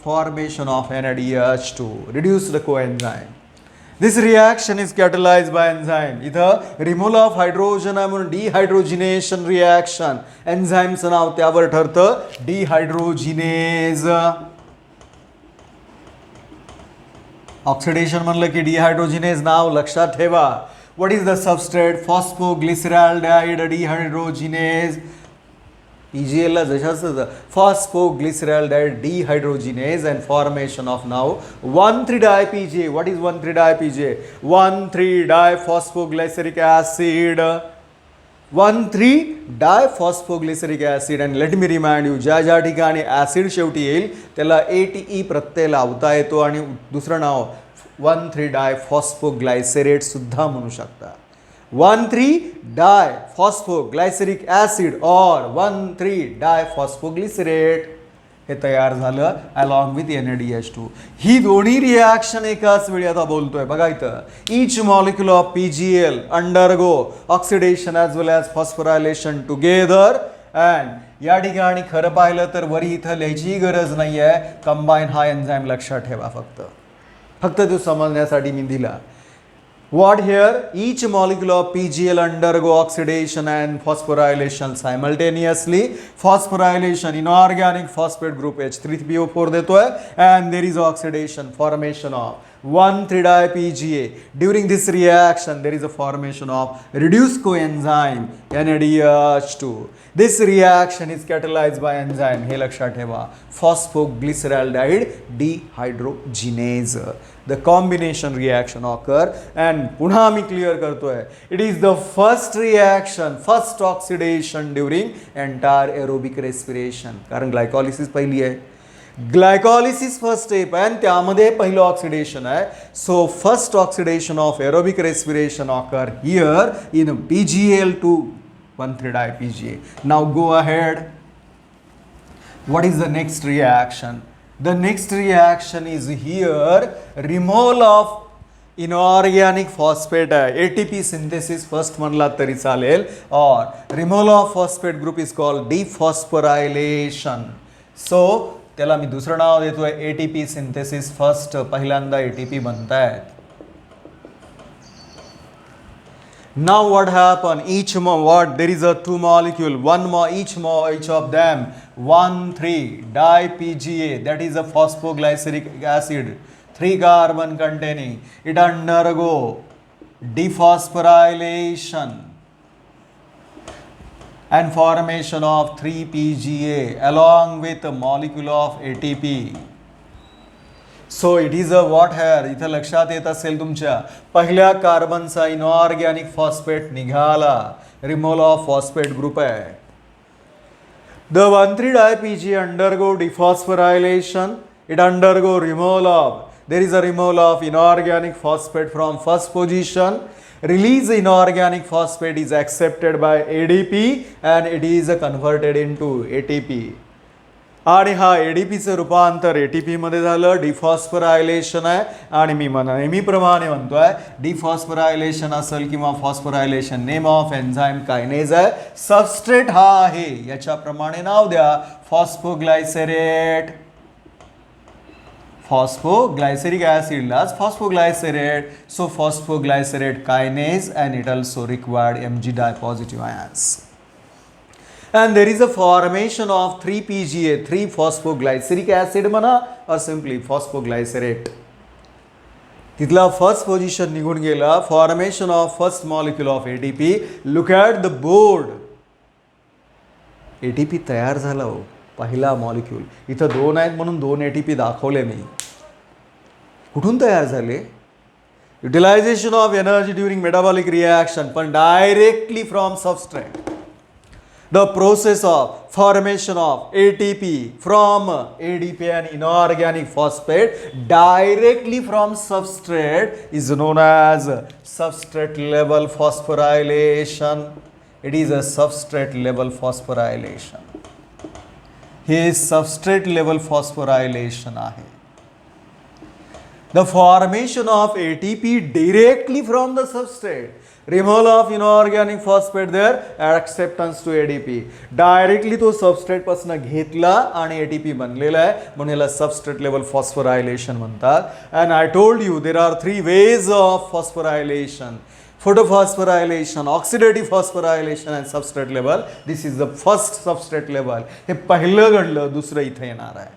formation of NADH2 reduced coenzyme. This reaction is catalyzed by enzyme. इथं रिमूव्हल ऑफ हायड्रोजन आहे म्हणून डिहायड्रोजिनेशन रिॲक्शन. एन्झाईमचं नाव त्यावर ठरतं डिहायड्रोजिनेज. ऑक्सिडेशन म्हणलं की डिहायड्रोजिनेज नाव लक्षात ठेवा. What is the substrate? Phosphoglyceraldehyde dehydrogenase. PGL ला जशाच phosphoglyceraldehyde dehydrogenase and formation of नाव 1,3-DiPGA. What is 1,3-DiPGA? 1,3-Diphosphoglyceric acid. 1,3-Diphosphoglyceric acid. And let me remind you, ज्या ज्या ठिकाणी ॲसिड शेवटी येईल त्याला ATE प्रत्यय लावता येतो आणि दुसरं नाव 1,3-Diphosphoglycerate सुद्धा म्हणू शकता. 1,3-Diphosphoglyceric acid or 1,3-Diphosphoglycerate हे तयार झालं अलॉंग विथ NADH2. ही दोन्ही रिॲक्शन एकाच वेळी आता बोलतोय. बघा इथं each molecule of PGL undergo oxidation as well as phosphorylation together. And या ठिकाणी खरं पाहिलं तर वरी इथं लिहायची गरज नाही आहे. कंबाईन हा एन्झाईम लक्षात ठेवा फक्त तो समजण्यासाठी मी दिला. What here? Each molecule of PGL undergo oxidation and phosphorylation simultaneously. Phosphorylation inorganic phosphate group H3PO4 देतोय and there is oxidation formation of 1,3-DiPGA. During this reaction there is a formation of reduced coenzyme NADH2. This reaction is catalyzed by enzyme. हे लक्षात ठेवा phosphoglyceraldehyde dehydrogenase. The combination reaction occur and पुन्हा मी clear करतोय. It is the first reaction, first oxidation during entire aerobic respiration. कारण ग्लायकॉलिसिस पहिली आहे. ग्लायकॉलिसिस first step आहे आणि त्यामध्ये पहिलं ऑक्सिडेशन आहे. So first oxidation of aerobic respiration occur here in PGL to 1,3-DiPGA. Now go ahead. What is the next reaction? The next reaction is here removal of inorganic phosphate ATP synthesis first म्हणला तरी चालेल or removal of phosphate group is called dephosphorylation. So त्याला मी दुसरं नाव देतोय ATP synthesis first. पहिल्यांदा ATP बनतायत. Now what happen? Each there is a two molecule, each of them 1,3-DiPGA, that is a phosphoglyceric acid, 3 carbon containing. It undergo dephosphorylation and formation of 3-PGA along with a molecule of ATP. So it is a what here. इथं लक्षात येत असेल तुमच्या पहिल्या कार्बनचा inorganic phosphate निघाला. Removal of phosphate group आहे. The 1,3-DiPGA undergo dephosphorylation. It undergo removal of. There is a removal of inorganic phosphate from first position. Release inorganic phosphate is accepted by ADP and it is converted into ATP. आणि हा ADPचं रूपांतर ATP मध्ये झालं. डिफॉस्फोरायलेशन आहे आणि मी नेहमीप्रमाणे म्हणतोय dephosphorylation असेल किंवा phosphorylation name of enzyme kinase आहे. सबस्ट्रेट हा आहे याच्याप्रमाणे नाव द्या फॉस्फोग्लायसेरेट. फॉस्फोग्लायसेरिक ॲसिडलाच phosphoglycerate. So phosphoglycerate kinase and it also required Mg positive ions. And there is a formation of 3-PGA, 3-phosphoglyceric acid म्हणा or simply phosphoglycerate. तिथला first position निघून गेला. Formation of first molecule of ATP. Look at the board. ATP तयार झाला हो पहिला molecule. इथं 2 आहेत म्हणून 2 ATP दाखवले मी. कुठून तयार झाले? Utilization of energy during metabolic reaction पण directly from substrate. The process of formation of ATP from ADP and inorganic phosphate directly from substrate is known as substrate level phosphorylation. It is a substrate level phosphorylation. हे substrate level phosphorylation आहे. The formation of ATP directly from the substrate. Removal of inorganic phosphate there, acceptance to ADP. Directly तो substrate पासून घेतला आणि ATP बनलेला आहे, म्हणून याला सबस्ट्रेट लेवल फॉस्फोरायलेशन म्हणतात. And I told you there are 3 ways of phosphorylation. Photophosphorylation, oxidative phosphorylation and substrate level. This is the first substrate level. हे पहिलं घडलं, दुसरं इथे येणार आहे.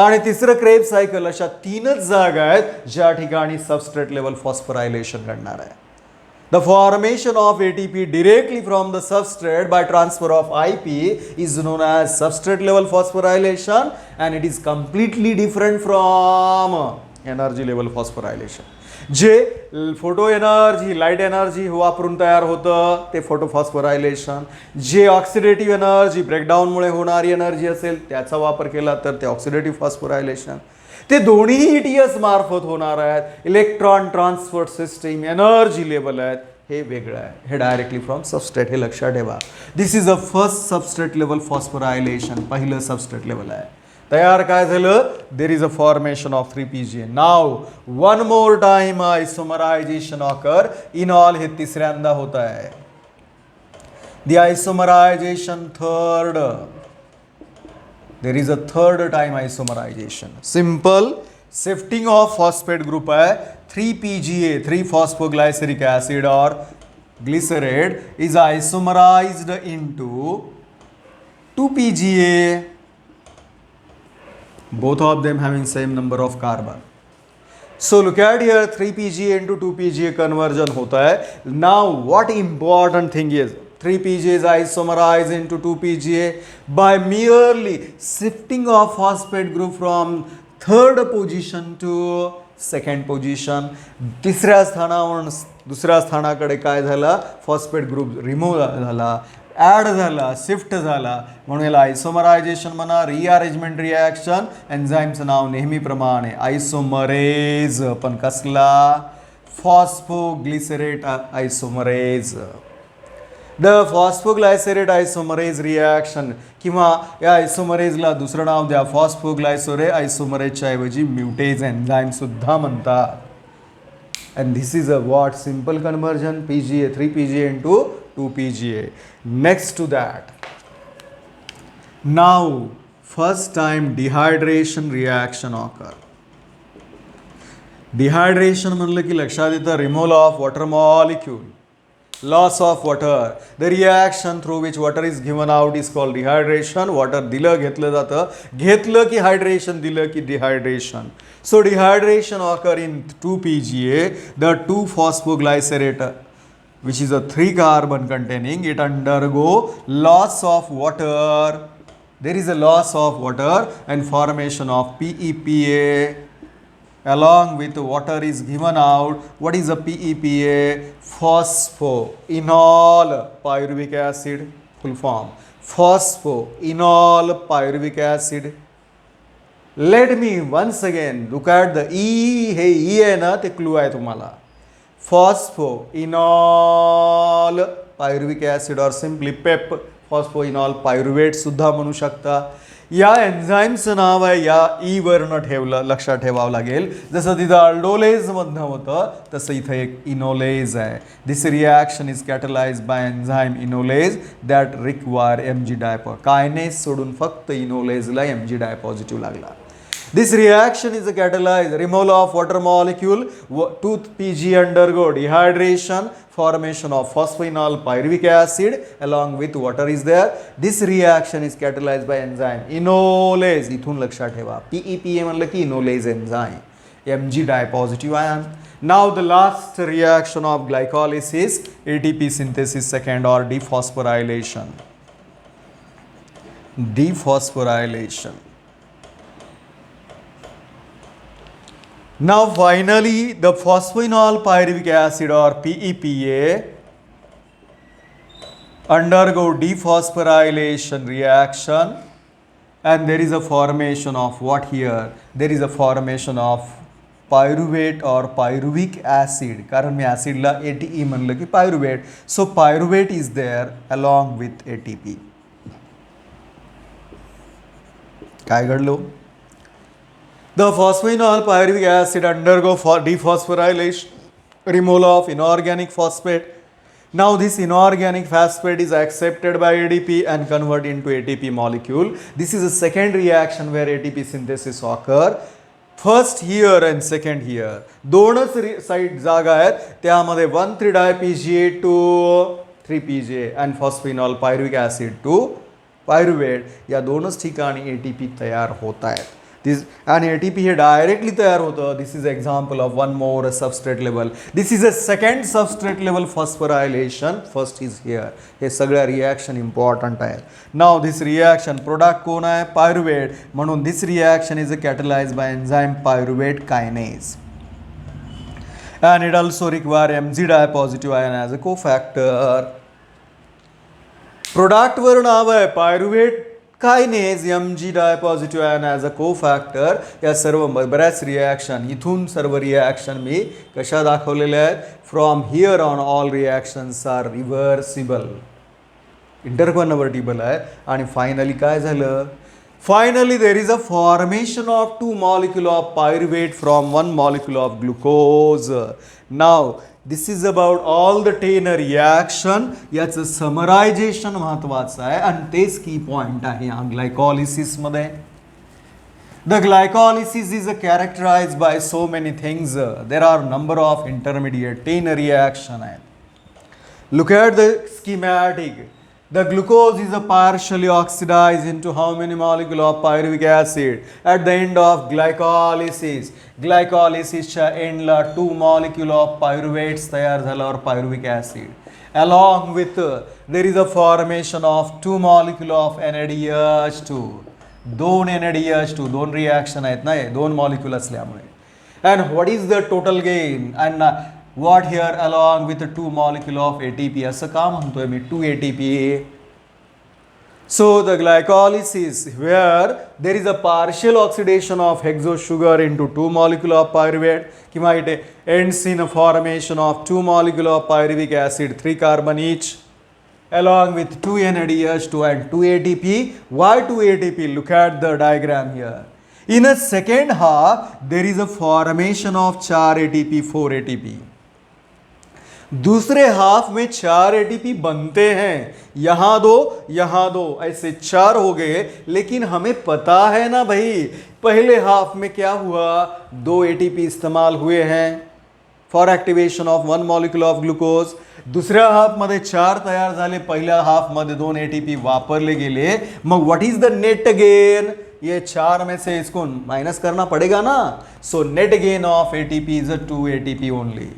आणि तिसरं क्रेब सायकल, अशा 3च जागा आहेत ज्या ठिकाणी सबस्ट्रेट लेवल फॉस्फोरायलेशन घडणार आहे. The formation of ATP directly from the substrate by transfer of IP is known as substrate level phosphorylation, and it is completely different from energy level phosphorylation. जे photo energy, light energy वापरून तयार होतं ते फोटोफॉस्फोरायलेशन. जे oxidative energy, ब्रेकडाऊनमुळे होणारी energy असेल त्याचा वापर केला तर ते ऑक्सिडेटिव्ह फॉस्फोरायलेशन. ते दोन्ही ETS मार्फत होणार आहेत. Electron transfer system, energy level आहेत, हे वेगळं आहे. हे डायरेक्टली फ्रॉम सबस्ट्रेट, हे लक्षात ठेवा. This is a first substrate level phosphorylation, पहिलं सबस्ट्रेट लेवल आहे. तयार काय झालं? There is a formation of 3PGA. Now one more time isomerization occur in all, हे तिसऱ्यांदा होत आहे. The isomerization third, there is a third time isomerization. Simple shifting of phosphate group है. 3PGA, 3-phosphoglyceric acid or glycerate is isomerized into 2PGA. Both of them having same number of carbon. So look at here, 3PGA into 2PGA conversion होता है. Now what important thing is, 3PGA is isomerized into 2PGA by merely shifting of phosphate group from third position to second position. तिसऱ्या स्थानावरून दुसऱ्या स्थानाकडे काय झाला? Phosphate group remove झाला, add झाला, शिफ्ट झाला, म्हणून याला आयसोमरायझेशन म्हणा. रिअरेंजमेंट रिॲक्शन, एन्झाईमचं नाव नेहमीप्रमाणे आयसोमरेज, पण कसला? फॉस्फोग्लिसरेट आयसोमरेज. द फॉस्फोग्लायसरेट आयसोमरेज रिॲक्शन, किंवा या आयसोमरेजला दुसरं नाव द्या, फॉस्फोग्लायसोरे आयसोमरेजच्या ऐवजी म्युटेज एन्झाईम सुद्धा म्हणतात. And this is a what simple conversion, PGA 3PGA into 2PGA. Next to that, now first time dehydration reaction occur. Dehydration म्हणलं की लक्षात येतं removal of water molecule, loss of water. The reaction through which water is given out is called dehydration. Water दिलं घेतलं जातं, घेतलं की hydration, दिलं की dehydration. So dehydration occur in 2PGA. The 2-phosphoglycerate, which is a 3 carbon containing, it undergo loss of water. There is a loss of water and formation of PEPA. Along with water is given out. What is a PEPA? Phosphoenol pyruvic acid, full form. Phosphoenol pyruvic acid. Let me once again look at the E. हे E आहे ना, ते clue आहे तुम्हाला. Phosphoenol pyruvic acid or simply PEP, phosphoenol pyruvate सुद्धा म्हणू शकता. या एन्झाईमचं नाव आहे या ई वरनं ठेवलं, लक्षात ठेवावं लागेल. जसं तिथं अल्डोलेज मधनं होतं तसं इथं एक इनोलेज आहे. This reaction is catalyse by enzyme enolase that require Mg डायपॉ. कायनेस सोडून फक्त इनोलेजला Mg डायपॉझिटिव्ह लागला. This reaction is a catalyzed removal of water molecule. 2PG undergo dehydration, formation of phosphoenol pyruvic acid along with water is there. This reaction is catalyzed by enzyme inolase. इथून लक्षात ठेवा, PEPA म्हणलं की inolase enzyme, Mg dipositive ion. Now the last reaction of glycolysis, ATP synthesis second or dephosphorylation. Dephosphorylation. Now finally the phosphoenol pyruvic acid or PEPA undergo dephosphorylation reaction and there is a formation of what here? There is a formation of pyruvate or pyruvic acid. कारण मी ॲसिडला ATE म्हणलं की pyruvate. So pyruvate is there along with ATP. काय घडलं? The phosphoenol pyruvic acid undergo dephosphorylation, removal of inorganic phosphate. Now this inorganic phosphate is accepted by ADP and converted into ATP molecule. This is a second reaction where ATP synthesis occur. First here and second here. दोनच side जागा आहेत त्यामध्ये 1,3-diPGA to 3-PGA and phosphoenol pyruvic acid to pyruvate या दोनच ठिकाणी ATP तयार होत आहेत. This and ATP हे डायरेक्टली तयार होतं. This is example of one more substrate level. This is a second substrate level phosphorylation. First is here. हे सगळ्या रिॲक्शन इम्पॉर्टंट आहेत. Now this reaction product कोण आहे pyruvate म्हणून this reaction is catalyzed by enzyme pyruvate kinase. And it also require Mg positive ion as a cofactor. Product वर नाव आहे pyruvate kinase Mg positive ion as a cofactor. या सर्व बऱ्याच reaction इथून सर्व रिॲक्शन मी कशा दाखवलेल्या आहेत. From here on all reactions are reversible interconvertible आहे. आणि फायनली काय झालं finally there is a formation of 2 molecule of pyruvate from 1 molecule of glucose. Now this is about all the 10 reaction. याचं समरायझेशन महत्वाचं आहे आणि तेच की पॉइंट आहे या ग्लायकॉलिसिसमध्ये. The glycolysis is characterized by so many things. There are number of intermediate 10 reaction आहेत. Look at the schematic. The glucose is partially oxidized into how many molecule of pyruvic acid at the end of glycolysis. Glycolysisच्या एंडला 2 molecule of pyruvates तयार झाल्यावर pyruvic acid. Along with there is a formation of 2 molecule of NADH2. 2 NADH2 दोन reaction आहेत ना, 2 molecule असल्यामुळे. And what is the total gain? And what here along with the 2 molecule of ATP असं का म्हणतोय मी 2 ATP. So the glycolysis where there is a partial oxidation of hexose sugar into 2 molecule of pyruvate किंवा it ends in a formation of 2 molecule of pyruvic acid 3 carbon each along with 2 NADH2 and 2 ATP. Why 2 ATP? Look at the diagram here. In a second half there is a formation of 4 ATP 4 ATP. दूसरे half में 4 ATP बनते हैं. यहाँ दो ऐसे 4 हो गए. लेकिन हमें पता है ना भाई पहले हाफ में क्या हुआ 2 ATP इस्तेमाल हुए हैं for activation of 1 molecule of glucose. दुसऱ्या हाफमध्ये 4 तयार झाले. पहिल्या हाफमध्ये 2 ATP वापरले गेले. मग what is the net gain. ये 4 में से इसको माइनस करना पड़ेगा ना. So net gain of ATP is a 2 ATP only.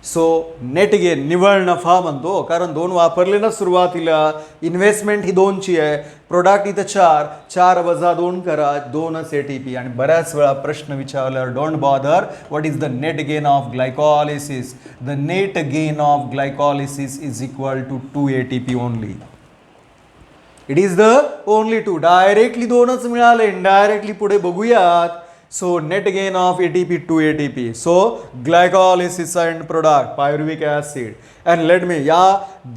So net gain निव्वळ नफा म्हणतो कारण 2 वापरले ना सुरुवातीला. इन्व्हेस्टमेंट ही 2ची आहे. प्रोडक्ट इथं 4 वजा 2 करा 2च ATP. आणि बऱ्याच वेळा प्रश्न विचारल्यावर don't bother what is the net gain of glycolysis. The net gain of glycolysis is equal to 2 ATP only. It is the only 2. Directly 2च मिळाले. इनडायरेक्टली पुढे बघूयात. So net gain of ATP 2 ATP. So glycolysis and product pyruvic acid. And let me या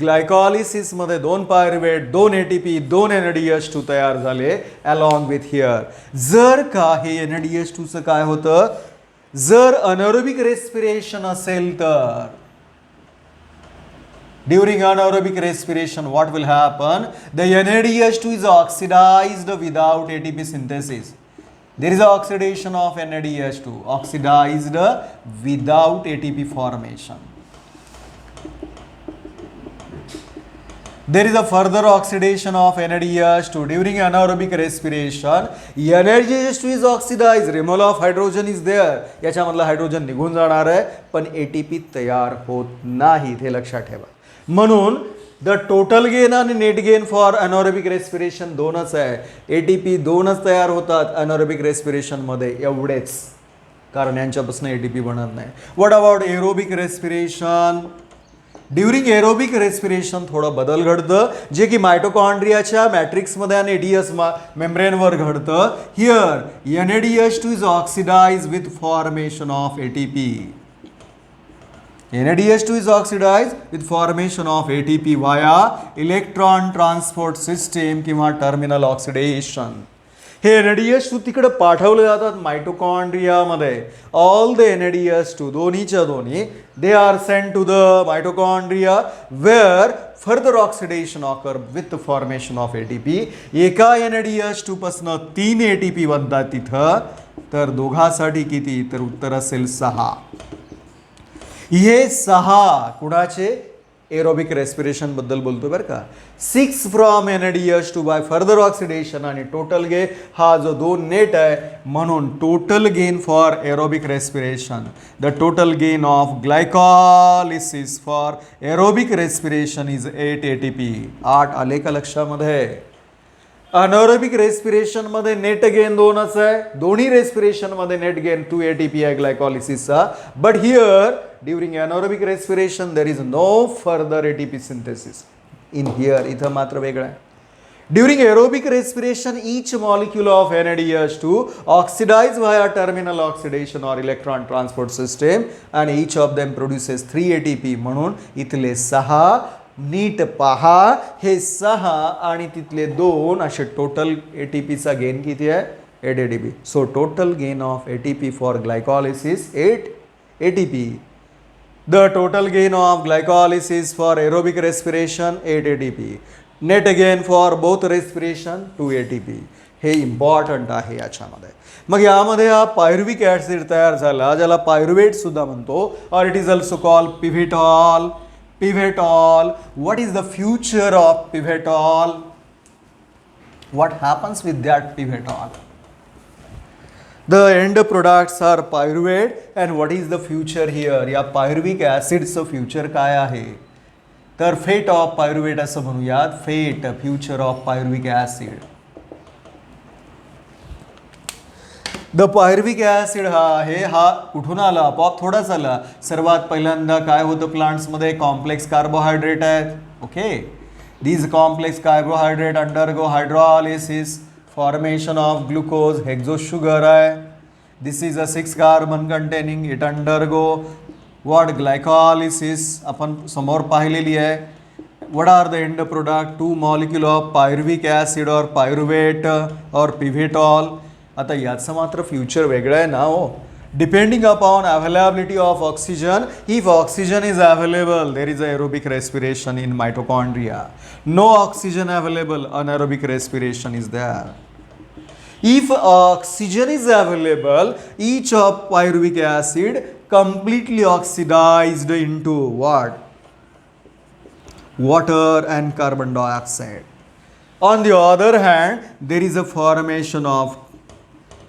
glycolysis मध्ये 2 pyruvate 2 ATP 2 NADH2 तयार झाले along with here. जर का हे NADH2 चं काय होतं जर anaerobic respiration असेल तर during anaerobic respiration what will happen? The NADH2 is oxidized without ATP synthesis. There is a oxidation of NADH2 oxidized without ATP formation. There is a further oxidation of NADH2 during anaerobic respiration. NADH2 is oxidized. Removal of hydrogen is there. याच्यामधला hydrogen निघून जाणार आहे पण ATP तयार होत नाही. हे लक्षात ठेवा. म्हणून द टोटल गेन आणि नेट गेन फॉर अनॉरोबिक रेस्पिरेशन 2च आहे. ATP 2च तयार होतात अनॉरोबिक रेस्पिरेशनमध्ये एवढेच कारण यांच्यापासून ATP बनत नाही. What about aerobic respiration. During aerobic respiration थोडं बदल घडतं जे की मायटोकॉन्ड्रियाच्या मॅट्रिक्समध्ये आणि ATS मेम्ब्रेनवर घडतं. Here NADH2 is oxidise with formation of ATP. NADH2 is oxidized with formation of ATP via electron transport system किंवा terminal oxidation. हे NADH2 तिकडे पाठवले जातात मायटोकॉन्ड्रियामध्ये. ऑल द NADH2 दोन्हीच्या दोन्ही they are send to the mitochondria where further oxidation occur with formation of ATP. एका NADH2 पासून 3 ATP बनतात तिथं. तर दोघांसाठी किती? तर उत्तर असेल 6. हे 6 कुणाचे? एरोबिक रेस्पिरेशन बद्दल बोलतो बरं का. 6 from NADH2 by further oxidation आणि टोटल गेन हा जो 2 नेट आहे म्हणून total gain for aerobic respiration the total gain of glycolysis for aerobic respiration is 8 ATP. 8 आले का लक्षामध्ये? अनएरोबिक रेस्पिरेशन मध्ये नेट गेन 2च आहे. दोन्ही रेस्पिरेशन मध्ये नेट गेन 2 ATP आहे ग्लायकॉलिसिसचा. But here during anaerobic respiration there is no further ATP synthesis in here. इथं मात्र वेगळं आहे. During aerobic respiration each molecule of NADH2 oxidize via terminal oxidation or electron transport system and each of them produces 3 ATP. म्हणून इथले 6 नीट पहा. हे 6 आणि तिथले 2 असे टोटल ATPचा गेन किती आहे? 8 ATP. So total gain of ATP for glycolysis 8 ATP. The total gain of glycolysis for aerobic respiration 8 ATP. Net gain for both respiration 2 ATP. हे इम्पॉर्टंट आहे याच्यामध्ये. मग यामध्ये हा पायरुविक ॲसिड तयार झाला ज्याला पायरुवेट सुद्धा म्हणतो और it is also called pivotal. Pivotal. What is the future of pivotal? What happens with that pivotal? The end products are pyruvate and what is the future here? या pyruvic ॲसिडचं future काय आहे? तर फेट of pyruvate असं म्हणूयात. फेट future of pyruvic acid. The pyruvic acid हा आहे. हा कुठून आला? आपोआप थोडाच आला. सर्वात पहिल्यांदा काय होतं प्लांट्समध्ये? कॉम्प्लेक्स कार्बोहायड्रेट आहेत. Okay. These complex carbohydrate undergo hydrolysis formation of glucose hexose sugar hai. This is a 6 carbon containing. It undergo what? Glycolysis. apan samor pahileली hai. What are the end product? 2 molecule of pyruvic acid or pyruvate or pivetol. आता याचं मात्र future वेगळं आहे ना हो. Depending upon availability of oxygen, if oxygen is available, there is aerobic respiration in mitochondria. No oxygen available, anaerobic respiration is there. If oxygen is available, each of pyruvic acid completely oxidized into what? Water and carbon dioxide. On the other hand, there is a formation of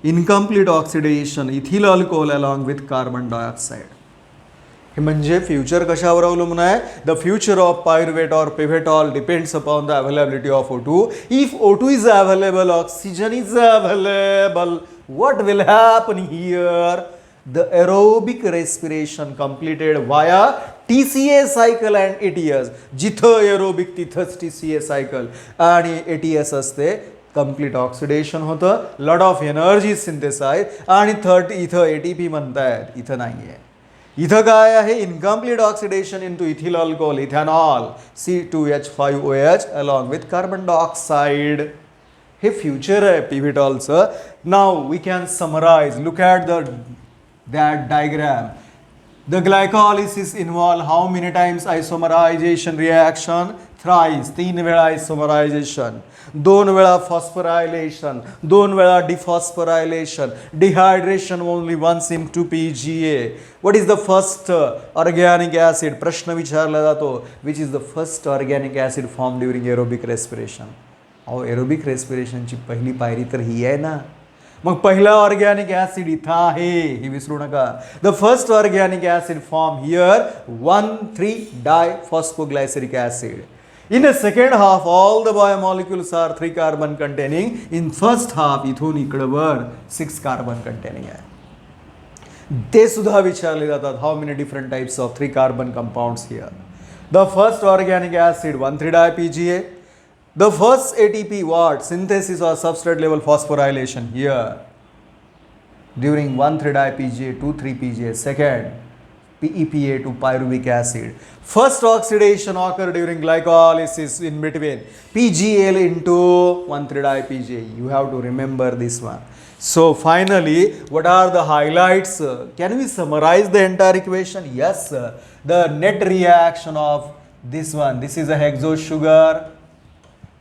incomplete oxidation ethyl alcohol along with carbon dioxide. हे म्हणजे future कशावर अवलंबून आहे? The future of pyruvate or pivotal depends upon the availability of O2. If O2 is available, oxygen is available, what will happen here? The aerobic respiration completed via TCA cycle and ATS. जिथं aerobic तिथंच TCA cycle आणि ATS असते. Complete oxidation होतं. Lot of energy synthesise आणि इथं ATP म्हणतायत. इथं नाही आहे. इथं काय आहे? Incomplete oxidation into ethyl alcohol ethanol C2H5OH along with carbon dioxide. हे फ्युचर आहे पिव्हेटॉलचं. Now we can summarize. Look at that diagram. The glycolysis involve how many times isomerization reaction? Thrice. 3 वेळा isomerization, 2 वेळा phosphorylation, 2 वेळा dephosphorylation, dehydration only once into PGA. What is the first organic acid? प्रश्न विचारला जातो. Which is the first organic acid formed during aerobic respiration? अहो aerobic respiration ची पहिली पायरी तर ही आहे ना. मग पहिला ऑर्गॅनिक ॲसिड इथं आहे, हे विसरू नका. The first organic acid form here 1,3-diphosphoglyceric acid. In the second half, all the biomolecules are 3 carbon containing. In first half, इथून इकडं वर 6 carbon containing आहे. ते सुद्धा विचारले जातात. How many different types of 3 carbon compounds here? The first organic acid 1,3-di-PGA. The first ATP what? Synthesis or substrate level phosphorylation here during 1,3-di-PGA, 2,3-PGA. Second PEPA to pyruvic acid. First oxidation occur during glycolysis in between PGL into 1,3-dipga. You have to remember this one. So finally, what are the highlights? Can we summarize the entire equation? Yes, sir. The net reaction of this one. This is a hexose sugar.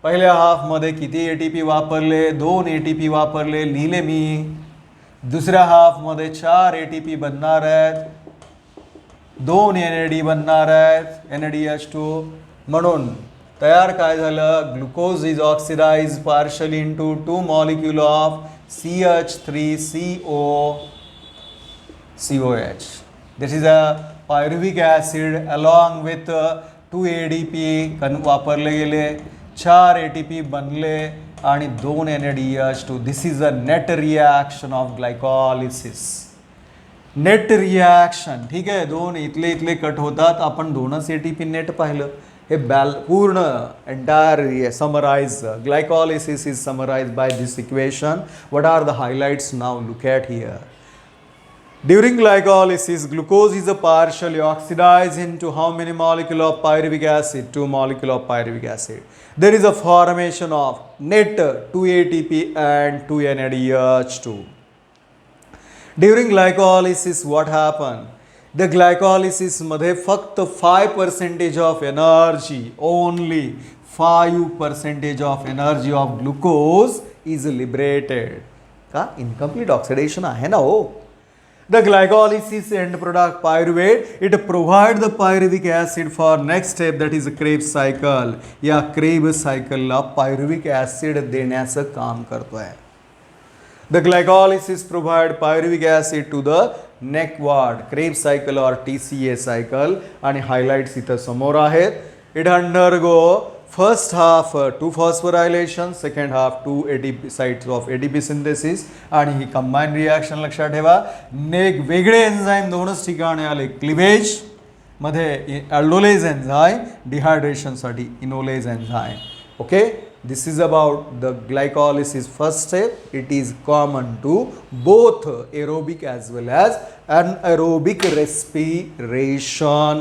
पहिल्या हाफमध्ये किती ATP वापरले? 2 ATP वापरले, लिहिले मी. दुसऱ्या हाफमध्ये 4 ATP बनणार आहेत, 2 NAD बनणार आहेत, NADH2. म्हणून तयार काय झालं? Glucose is oxidise partially into 2 molecule of CH3COOH. This is a pyruvic acid along with 2 ADP वापरले गेले, 4 ATP बनले आणि 2 NADH2. This is a net reaction of glycolysis. Net reaction. ठीक आहे, 2 इथले कट होतात, आपण 2च ATP नेट पाहिलं. हे पूर्ण entire summarize. Glycolysis is summarize by this equation. What are the highlights now? Look at here. During glycolysis, glucose is partially oxidized into how many molecule of pyruvic acid? 2 molecule of pyruvic acid. There is a formation of net 2 ATP and 2 NADH2. During glycolysis, what happened? The glycolysis मध्ये फक्त 5% of energy, only 5% of energy of glucose is liberated. का? Incomplete oxidation आहे ना हो. The glycolysis end product pyruvate, it provide the pyruvic acid for next step, that is Krebs cycle. या Krebs cycle ला pyruvic acid देण्याचं काम करतोय. The glycolysis provide pyruvic acid to the next Krebs cycle or TCA cycle. आणि highlights इथं समोर आहेत. It undergo first half 2 phosphorylation, second half 2 ATP sites of ATP synthesis. आणि ही combined reaction लक्षात ठेवा. वेगळे एन्झाईम 2च ठिकाणी आले. क्लिवेज मध्ये अल्डोलेज एन्झाईम, डिहायड्रेशन साठी enolase enzyme. Okay, this is about the glycolysis first step. It is common to both aerobic as well as anaerobic respiration.